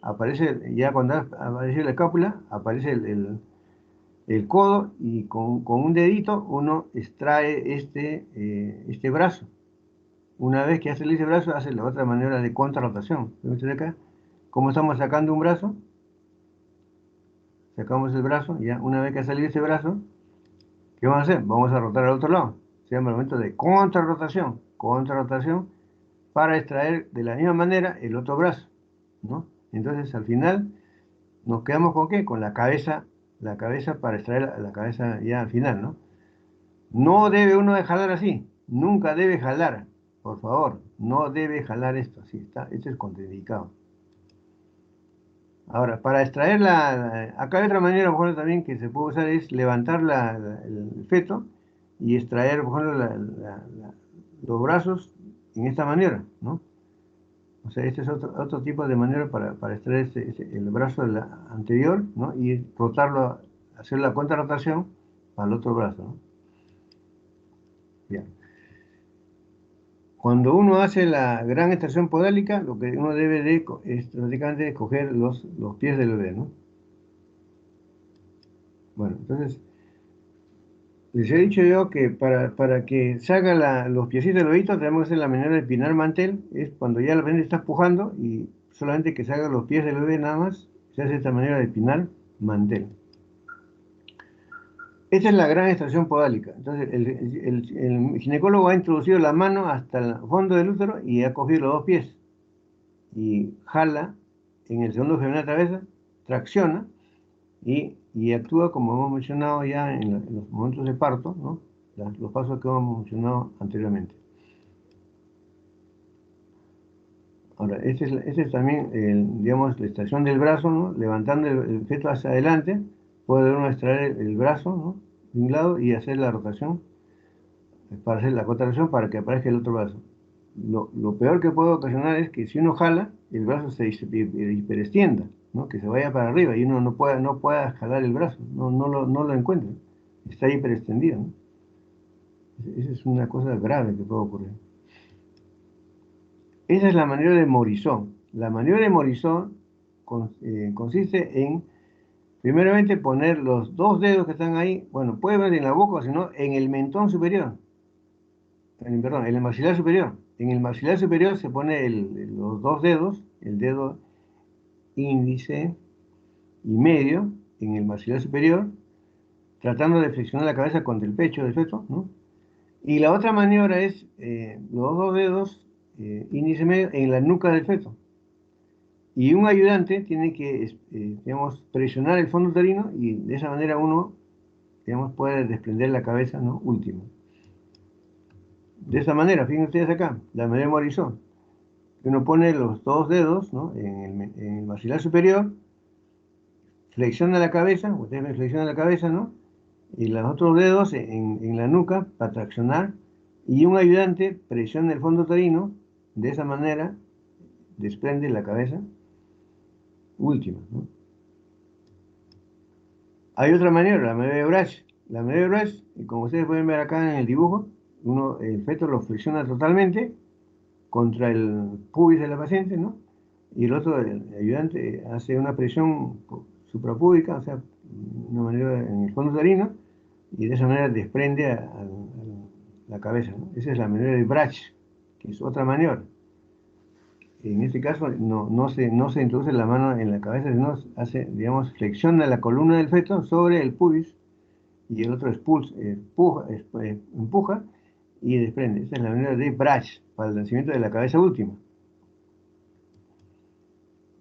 aparece, ya cuando aparece la escápula, aparece el codo y con un dedito uno extrae este brazo. Una vez que hace ese brazo, hace la otra maniobra de contrarrotación. ¿Ven ustedes acá? Como estamos sacando un brazo, sacamos el brazo, ya una vez que ha salido ese brazo, ¿qué vamos a hacer? Vamos a rotar al otro lado. Se llama el momento de contrarrotación, para extraer de la misma manera el otro brazo, ¿no? Entonces al final nos quedamos con ¿qué? Con la cabeza para extraer la cabeza ya al final, ¿no? No debe uno de jalar así, nunca debe jalar, por favor, no debe jalar esto, así está, esto es contraindicado. Ahora, para extraer acá hay otra manera, por ejemplo, también que se puede usar es levantar el feto y extraer, por ejemplo, los brazos en esta manera, ¿no? O sea, este es otro tipo de manera para extraer el brazo anterior, ¿no? Y rotarlo, hacer la contrarrotación para el otro brazo, ¿no? Ya. Cuando uno hace la gran extracción podálica, lo que uno debe de es prácticamente escoger los pies del bebé, ¿no? Bueno, entonces, les he dicho yo que para que salga los piecitos del bebito tenemos que hacer la manera de pinar mantel, es cuando ya la bebé está pujando y solamente que salgan los pies del bebé nada más, se hace esta manera de pinar mantel. Esta es la gran extracción podálica. Entonces, el ginecólogo ha introducido la mano hasta el fondo del útero y ha cogido los dos pies y jala en el segundo gemelar de la cabeza, tracciona y actúa como hemos mencionado ya en los momentos de parto, ¿no? Los pasos que hemos mencionado anteriormente. Ahora, este es también, digamos, la extracción del brazo, ¿no? Levantando el feto hacia adelante, puede uno extraer el brazo, ¿no? De un lado y hacer la rotación, para hacer la contracción para que aparezca el otro brazo. Lo peor que puede ocasionar es que si uno jala, el brazo se hiperextienda, ¿no? Que se vaya para arriba y uno no pueda jalar el brazo, no lo encuentra, está hiperextendido, ¿no? Esa es una cosa grave que puede ocurrir. Esa es la maniobra de Morisot. La maniobra de Morisot consiste en, primeramente, poner los dos dedos que están ahí, bueno, puede ver en la boca o si no, en el mentón superior, perdón, en el maxilar superior. En el maxilar superior se pone los dos dedos, el dedo índice y medio, en el maxilar superior, tratando de flexionar la cabeza contra el pecho del feto, ¿no? Y la otra maniobra es los dos dedos, índice y medio, en la nuca del feto. Y un ayudante tiene que, digamos, presionar el fondo uterino y de esa manera uno, digamos, puede desprender la cabeza, ¿no? Último. De esa manera, fíjense ustedes acá, la manera de Morisot. Uno pone los dos dedos, ¿no? En el maxilar superior, flexiona la cabeza, ustedes me flexionan la cabeza, ¿no? Y los otros dedos en la nuca para traccionar y un ayudante presiona el fondo uterino, de esa manera desprende la cabeza última, ¿no? Hay otra maniobra, la maniobra de Brach. La maniobra de Brach, como ustedes pueden ver acá en el dibujo, el feto lo flexiona totalmente contra el pubis de la paciente, ¿no? Y el otro, el ayudante, hace una presión suprapúbica, o sea, una maniobra en el fondo uterino, y de esa manera desprende a la cabeza, ¿no? Esa es la maniobra de Brach, que es otra maniobra. En este caso no se introduce la mano en la cabeza, sino hace, digamos, flexiona la columna del feto sobre el pubis y el otro empuja y desprende. Esa es la maniobra de Brach para el nacimiento de la cabeza última.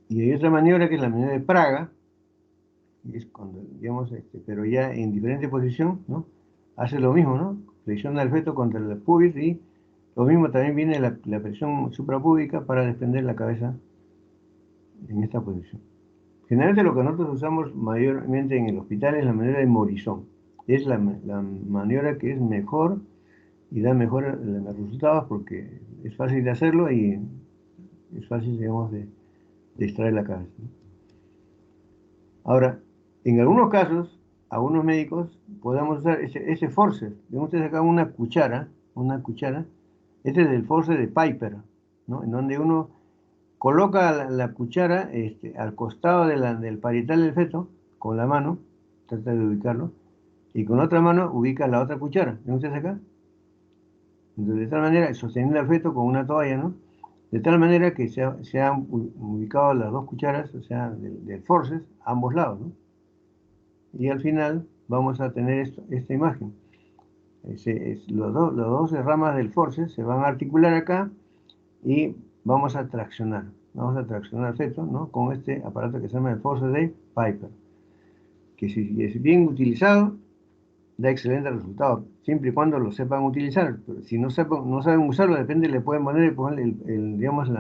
Y hay otra maniobra que es la maniobra de Praga, que es cuando, digamos, pero ya en diferente posición, ¿no? Hace lo mismo, ¿no? Flexiona el feto contra el pubis y lo mismo también viene la presión suprapúbica para desprender la cabeza en esta posición. Generalmente lo que nosotros usamos mayormente en el hospital es la maniobra de Morisot. Es la maniobra que es mejor y da mejores resultados porque es fácil de hacerlo y es fácil, digamos, de extraer la cabeza, ¿no? Ahora, en algunos casos, algunos médicos podemos usar ese forceps. Ven ustedes acá una cuchara. Este es el forceps de Piper, ¿no? En donde uno coloca la cuchara al costado del parietal del feto con la mano, trata de ubicarlo, y con otra mano ubica la otra cuchara. ¿Ven ustedes acá? Entonces, de tal manera, sosteniendo al feto con una toalla, ¿no? De tal manera que se han ubicado las dos cucharas, o sea, del forceps, a ambos lados, ¿no? Y al final vamos a tener esta imagen. Las dos ramas del forceps se van a articular acá y vamos a traccionar. Vamos a traccionar el feto, ¿no? Con este aparato que se llama el forceps de Piper, que si es bien utilizado, da excelente resultado, siempre y cuando lo sepan utilizar. Pero si no saben usarlo, depende, le pueden poner digamos,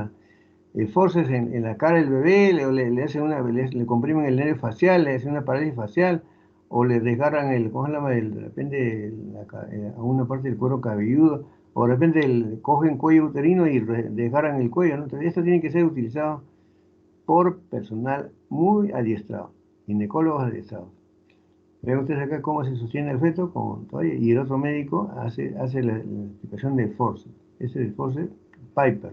el forceps en la cara del bebé, le hacen le comprimen el nervio facial, le hacen una parálisis facial, o le desgarran ¿cómo se llama? De repente a una parte del cuero cabelludo, o de repente cogen cuello uterino y desgarran el cuello, ¿no? Entonces, esto tiene que ser utilizado por personal muy adiestrado, ginecólogos adiestrados. Vean ustedes acá cómo se sostiene el feto con toalla, y el otro médico hace la explicación de forceps. Ese es el forceps Piper.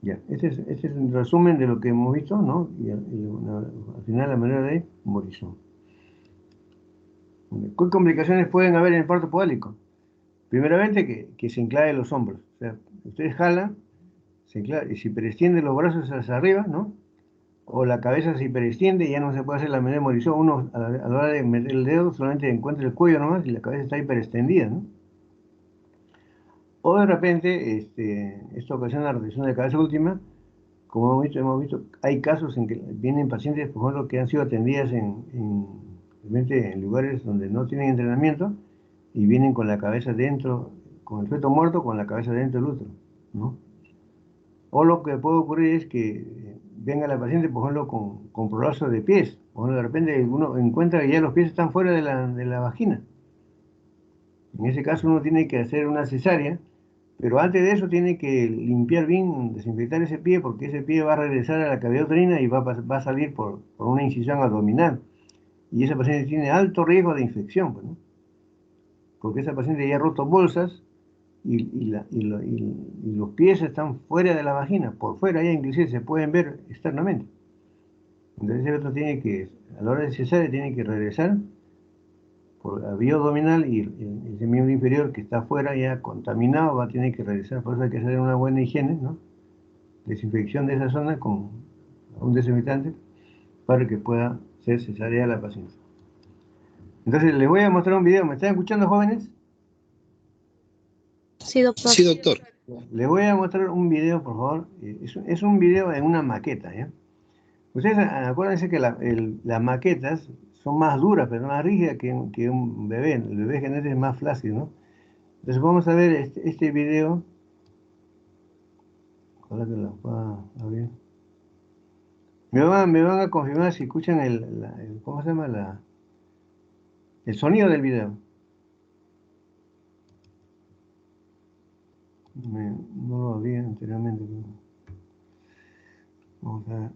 Ya, este es un resumen de lo que hemos visto, ¿no? Y al final la manera de Morrison. ¿Qué complicaciones pueden haber en el parto podálico? Primeramente que se enclaven los hombros. O sea, ustedes jalan, y se hiperextienden los brazos hacia arriba, ¿no? O la cabeza se hiperextiende y ya no se puede hacer la manera de Morrison. Uno a la hora de meter el dedo solamente encuentra el cuello nomás y la cabeza está hiperextendida, ¿no? O de repente, esto ocasiona la retención de cabeza última. Como hemos visto, hay casos en que vienen pacientes, por ejemplo, que han sido atendidas realmente en lugares donde no tienen entrenamiento y vienen con la cabeza dentro, con el feto muerto, con la cabeza dentro del útero, ¿no? O lo que puede ocurrir es que venga la paciente, por ejemplo, con prolapso de pies. O de repente uno encuentra que ya los pies están fuera de la vagina. En ese caso uno tiene que hacer una cesárea, pero antes de eso tiene que limpiar bien, desinfectar ese pie, porque ese pie va a regresar a la cavidad uterina y va a salir por una incisión abdominal. Y esa paciente tiene alto riesgo de infección, pues, ¿no? Porque esa paciente ya ha roto bolsas y los pies están fuera de la vagina, por fuera ya inclusive se pueden ver externamente. Entonces ese feto tiene que, a la hora de cesárea, tiene que regresar por la vía abdominal y ese miembro inferior que está afuera ya contaminado va a tener que regresar. Por eso hay que hacer una buena higiene, ¿no? Desinfección de esa zona con un desinfectante para que pueda ser cesárea la paciente. Entonces les voy a mostrar un video. ¿Me están escuchando, jóvenes? Sí, doctor. Sí, doctor. Les voy a mostrar un video, por favor. Es un video en una maqueta, ¿ya? Ustedes acuérdense que las maquetas son más duras, pero más rígidas que un bebé. El bebé generalmente es más flácido, ¿no? Entonces vamos a ver este video. Ojalá que lo pueda abrir. Me van a confirmar si escuchan ¿cómo se llama? El sonido del video. No lo vi anteriormente. Vamos a ver.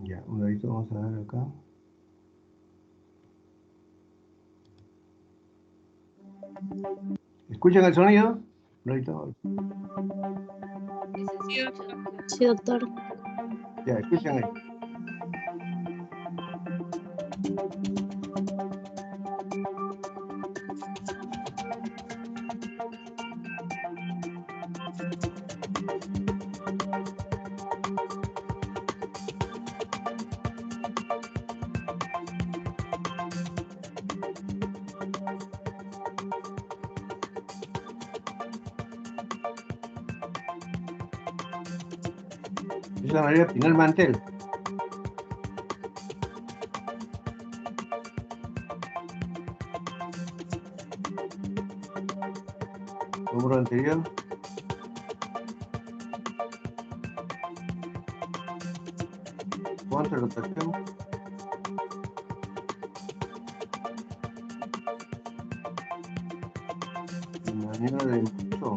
Ya, un ratito vamos a ver acá. ¿Escuchan el sonido? Un ratito. Sí, doctor. Ya, escuchan ahí. Es la María Pinal Mantel. Hombro anterior. Contrarotación. Maniobra de impulso.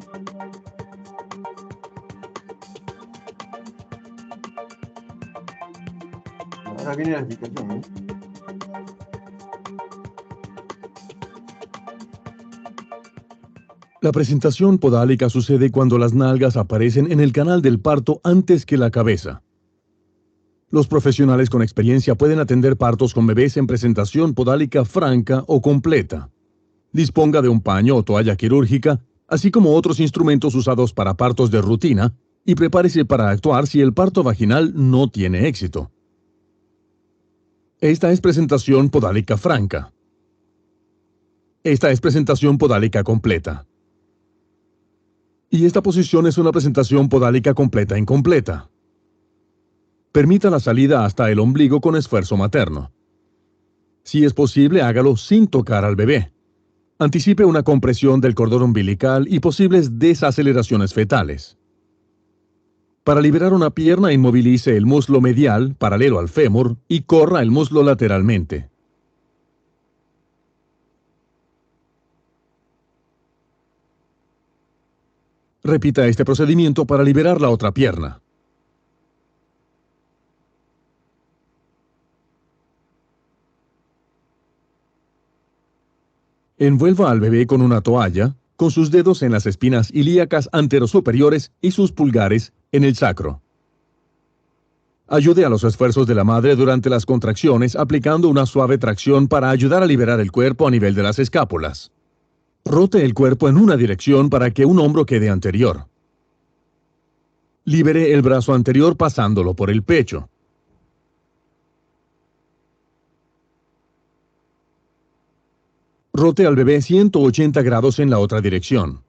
Ahora viene la explicación, ¿eh? La presentación podálica sucede cuando las nalgas aparecen en el canal del parto antes que la cabeza. Los profesionales con experiencia pueden atender partos con bebés en presentación podálica franca o completa. Disponga de un paño o toalla quirúrgica, así como otros instrumentos usados para partos de rutina, y prepárese para actuar si el parto vaginal no tiene éxito. Esta es presentación podálica franca. Esta es presentación podálica completa. Y esta posición es una presentación podálica completa incompleta. Permita la salida hasta el ombligo con esfuerzo materno. Si es posible, hágalo sin tocar al bebé. Anticipe una compresión del cordón umbilical y posibles desaceleraciones fetales. Para liberar una pierna, inmovilice el muslo medial, paralelo al fémur, y corra el muslo lateralmente. Repita este procedimiento para liberar la otra pierna. Envuelva al bebé con una toalla, con sus dedos en las espinas ilíacas anterosuperiores y sus pulgares en el sacro. Ayude a los esfuerzos de la madre durante las contracciones aplicando una suave tracción para ayudar a liberar el cuerpo a nivel de las escápulas. Rote el cuerpo en una dirección para que un hombro quede anterior. Libere el brazo anterior pasándolo por el pecho. Rote al bebé 180 grados en la otra dirección.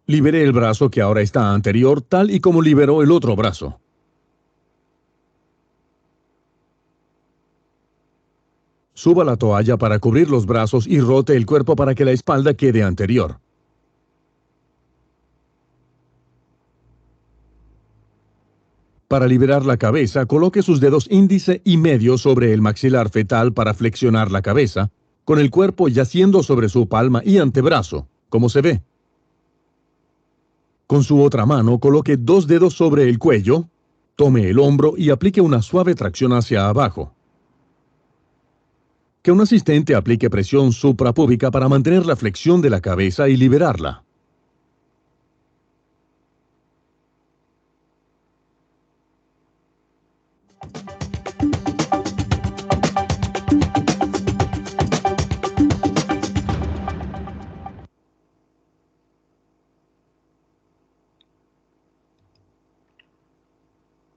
Libere el brazo que ahora está anterior, tal y como liberó el otro brazo. Suba la toalla para cubrir los brazos y rote el cuerpo para que la espalda quede anterior. Para liberar la cabeza, coloque sus dedos índice y medio sobre el maxilar fetal para flexionar la cabeza, con el cuerpo yaciendo sobre su palma y antebrazo, como se ve. Con su otra mano, coloque 2 dedos sobre el cuello, tome el hombro y aplique una suave tracción hacia abajo. Que un asistente aplique presión suprapúbica para mantener la flexión de la cabeza y liberarla.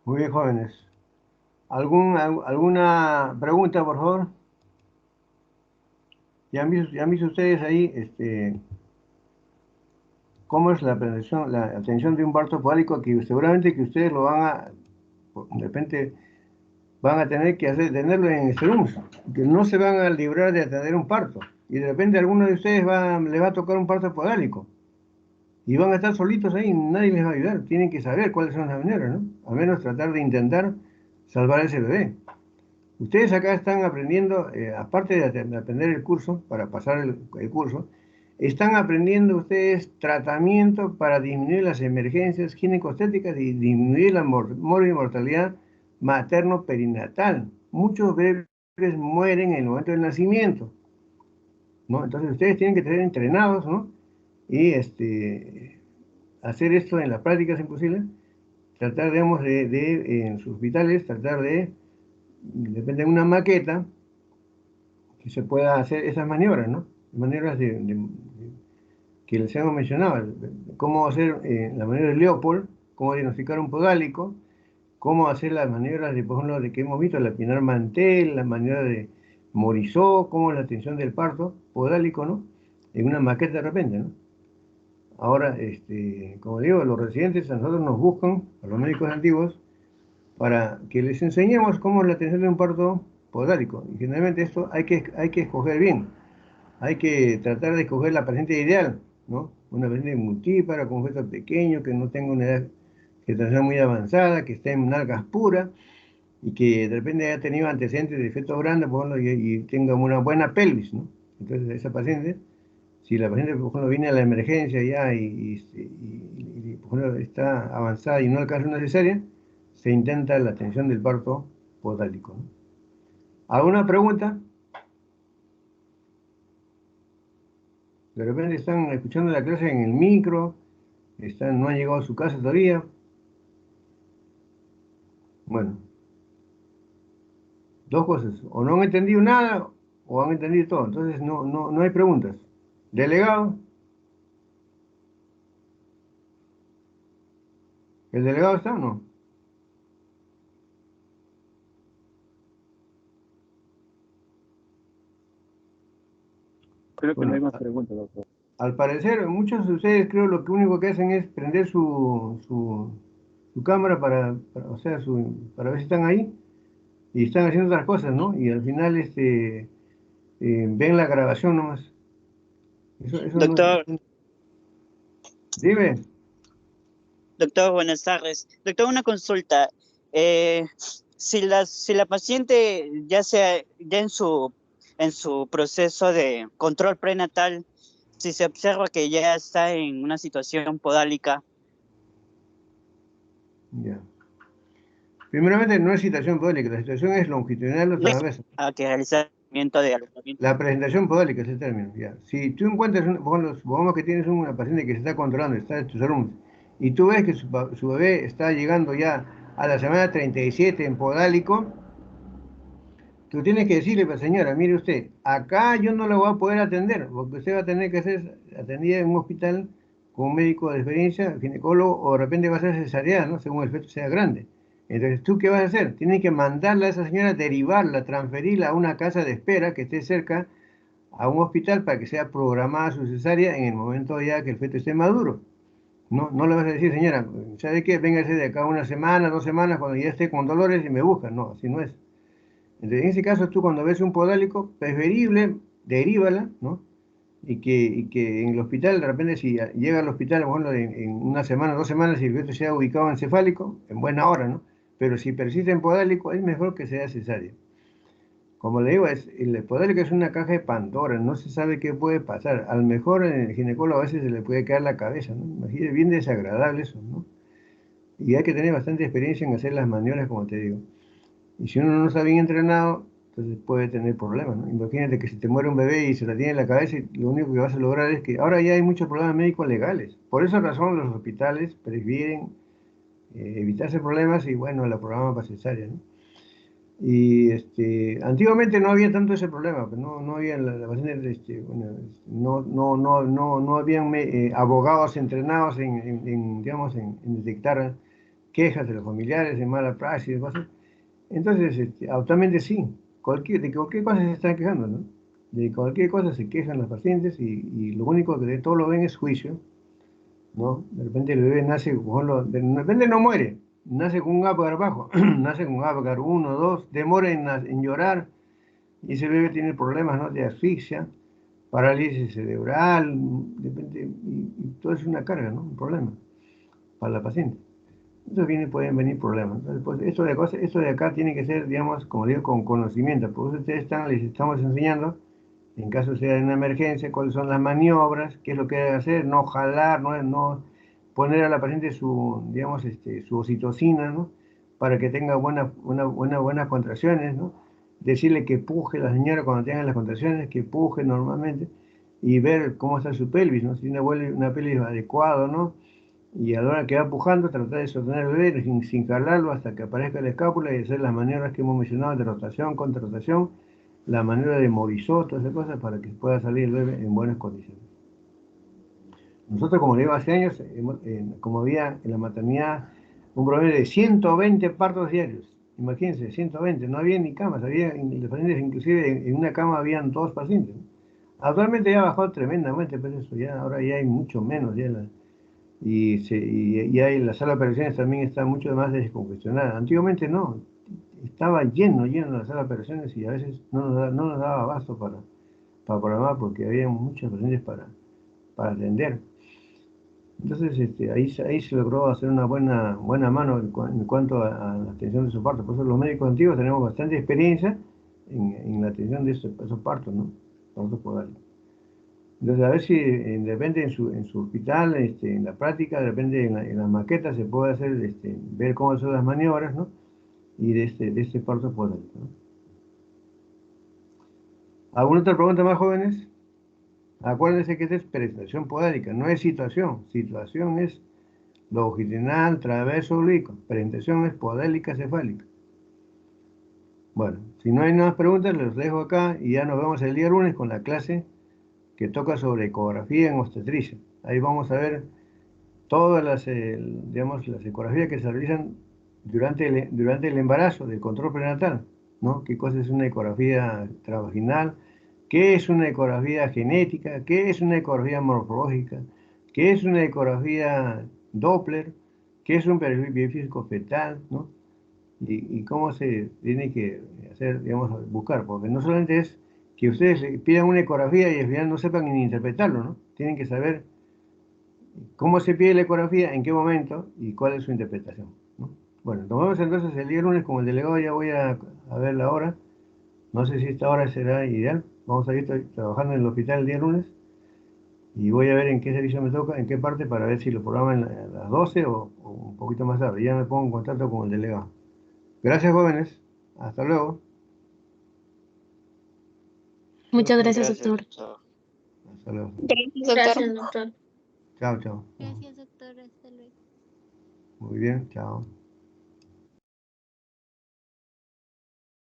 Muy bien, jóvenes. ¿Alguna pregunta, por favor? Ya han visto ustedes ahí cómo es la atención de un parto podálico, que seguramente que ustedes lo van a, de repente, van a tener que tenerlo en Sterums, que no se van a librar de atender un parto. Y de repente a alguno de ustedes le va a tocar un parto podálico. Y van a estar solitos ahí, nadie les va a ayudar. Tienen que saber cuáles son las maneras, ¿no? Al menos tratar de intentar salvar a ese bebé. Ustedes acá están aprendiendo, aparte de aprender el curso, para pasar el curso, están aprendiendo ustedes tratamiento para disminuir las emergencias ginecostéticas y disminuir la mortalidad materno-perinatal. Muchos bebés mueren en el momento del nacimiento, ¿no? Entonces ustedes tienen que tener entrenados, ¿no? Y hacer esto en la práctica, si es posible, tratar, digamos, en sus hospitales, tratar depende de una maqueta, que se pueda hacer esas maniobras, ¿no? Maniobras que les hemos mencionado, cómo hacer la maniobra de Leopold, cómo diagnosticar un podálico, cómo hacer las maniobras de, por ejemplo, de que hemos visto, la Pinar Mantel, la maniobra de Morisot, cómo es la atención del parto podálico, ¿no? En una maqueta de repente, ¿no? Ahora, como digo, los residentes a nosotros nos buscan, a los médicos antiguos, para que les enseñemos cómo es la atención de un parto podálico. Y generalmente esto hay que escoger bien. Hay que tratar de escoger la paciente ideal, ¿no? Una paciente multípara, con feto pequeño, que no tenga una edad gestacional muy avanzada, que esté en nalgas puras y que de repente haya tenido antecedentes de fetos grandes, por ejemplo, y tenga una buena pelvis, ¿no? Entonces, esa paciente, si la paciente, por ejemplo, viene a la emergencia ya por ejemplo, está avanzada y no alcanza una cesárea, se intenta la atención del parto podálico, ¿no? ¿Alguna pregunta? De repente están escuchando la clase en el micro, no han llegado a su casa todavía. Bueno, dos cosas, o no han entendido nada o han entendido todo, entonces no hay preguntas. ¿Delegado? ¿El delegado está o no? Creo que no hay Bueno, más preguntas, doctor. al parecer, muchos de ustedes creo lo único que hacen es prender su cámara o sea, para ver si están ahí y están haciendo otras cosas, ¿no? Y al final ven la grabación nomás. Eso no, Doctor, Dime. Doctor, buenas tardes. Doctor, una consulta. Si la paciente ya en su proceso de control prenatal, si se observa que ya está en una situación podálica. Ya. Primeramente, no es situación podólica, la situación es longitudinal o transversa. A que realizar tratamiento de alojamiento. La presentación podólica es el término, ya. Si tú encuentras, supongamos que tienes una paciente que se está controlando, está en tus alumnos, y tú ves que su bebé está llegando ya a la semana 37 en podálico, tú tienes que decirle, pues, señora, mire usted, acá yo no la voy a poder atender, porque usted va a tener que ser atendida en un hospital con un médico de experiencia, ginecólogo, o de repente va a ser cesárea, ¿no? Según el feto sea grande. Entonces, ¿tú qué vas a hacer? Tienes que mandarla a esa señora, derivarla, transferirla a una casa de espera que esté cerca, a un hospital, para que sea programada su cesárea en el momento ya que el feto esté maduro. No, no le vas a decir, señora, ¿sabe qué? Véngase de acá una semana, 2 semanas, cuando ya esté con dolores y me busca. No, así no es. Entonces, en ese caso, tú cuando ves un podálico, preferible, derívala, ¿no? Y que en el hospital, de repente, si llega al hospital, a lo mejor en una semana, 2 semanas, y el feto sea ubicado en cefálico, en buena hora, ¿no? Pero si persiste en podálico, es mejor que sea cesárea. Como le digo, el podálico es una caja de Pandora, no se sabe qué puede pasar. A lo mejor el ginecólogo a veces se le puede caer la cabeza, ¿no? Imagínate, bien desagradable eso, ¿no? Y hay que tener bastante experiencia en hacer las maniobras, como te digo. Y si uno no está bien entrenado, entonces puede tener problemas, ¿no? Imagínate que si te muere un bebé y se la tiene en la cabeza, y lo único que vas a lograr es que ahora ya hay muchos problemas médicos legales. Por esa razón los hospitales prefieren evitarse problemas y bueno, la programan para cesárea, ¿no? Y antiguamente no había tanto ese problema, pues no había la paciente, bueno, no habían abogados entrenados digamos, en detectar quejas de los familiares, de mala praxis, cosas. Entonces, actualmente sí, de cualquier cosa se están quejando, ¿no? De cualquier cosa se quejan los pacientes y lo único que de todo lo ven es juicio, ¿no? De repente el bebé nace, de repente no muere, nace con un Apgar bajo, nace con un Apgar 1, 2, demora en llorar y ese bebé tiene problemas, ¿no? De asfixia, parálisis cerebral, de repente, y todo es una carga, ¿no? Un problema para la paciente. Entonces pueden venir problemas. Entonces, pues, esto de acá tiene que ser, digamos, como digo, con conocimiento. Por eso les estamos enseñando, en caso sea de una emergencia, cuáles son las maniobras, qué es lo que debe hacer, no jalar, no poner a la paciente digamos, su oxitocina, ¿no? Para que tenga buenas contracciones, ¿no? Decirle que puje la señora cuando tenga las contracciones, que puje normalmente, y ver cómo está su pelvis, ¿no? Si tiene una pelvis adecuada, ¿no? Y a la hora que va pujando, tratar de sostener el bebé sin jalarlo hasta que aparezca la escápula y hacer las maniobras que hemos mencionado de rotación, contrarotación, la maniobra de Morisot, todas esas cosas para que pueda salir el bebé en buenas condiciones. Nosotros, como le digo, hace años, como había en la maternidad un promedio de 120 partos diarios, imagínense, 120, no había ni camas, había los pacientes, inclusive en una cama habían 2 pacientes. Actualmente ya ha bajado tremendamente, pero eso ya, ahora ya hay mucho menos, y la sala de operaciones también está mucho más descongestionada. Antiguamente no, estaba lleno la sala de operaciones y a veces no nos daba abasto para programar porque había muchos pacientes para atender. Entonces ahí se logró hacer una buena mano en cuanto a la atención de esos partos. Por eso los médicos antiguos tenemos bastante experiencia en la atención de esos partos, ¿no? Partos podales. Entonces, a ver si de repente en su hospital, en la práctica, de repente en la maqueta se puede hacer, ver cómo son las maniobras, ¿no? Y de este parto podal, ¿no? ¿Alguna otra pregunta más, jóvenes? Acuérdense que esta es presentación podálica, no es situación. Situación es longitudinal, transverso, oblicuo. Presentación es podálica cefálica. Bueno, si no hay más preguntas, los dejo acá y ya nos vemos el día lunes con la clase que toca sobre ecografía en obstetricia. Ahí vamos a ver todas digamos, las ecografías que se realizan durante el embarazo, del control prenatal, ¿no? ¿Qué cosa es una ecografía transvaginal? ¿Qué es una ecografía genética? ¿Qué es una ecografía morfológica? ¿Qué es una ecografía Doppler? ¿Qué es un perfil biofísico fetal? ¿No? Y cómo se tiene que hacer, digamos, buscar, porque no solamente es que ustedes pidan una ecografía y al final no sepan ni interpretarlo, ¿no? Tienen que saber cómo se pide la ecografía, en qué momento y cuál es su interpretación, ¿no? Bueno, nos vemos entonces el día lunes con el delegado, ya voy a ver la hora. No sé si esta hora será ideal. Vamos a ir trabajando en el hospital el día lunes y voy a ver en qué servicio me toca, en qué parte, para ver si lo programan a las 12 o un poquito más tarde. Ya me pongo en contacto con el delegado. Gracias, jóvenes. Hasta luego. Muchas gracias, Gracias, doctor. doctor. Hasta luego. Gracias, doctor. Gracias, doctor. Chao, chao. Gracias, doctor. Hasta luego. Muy bien, chao.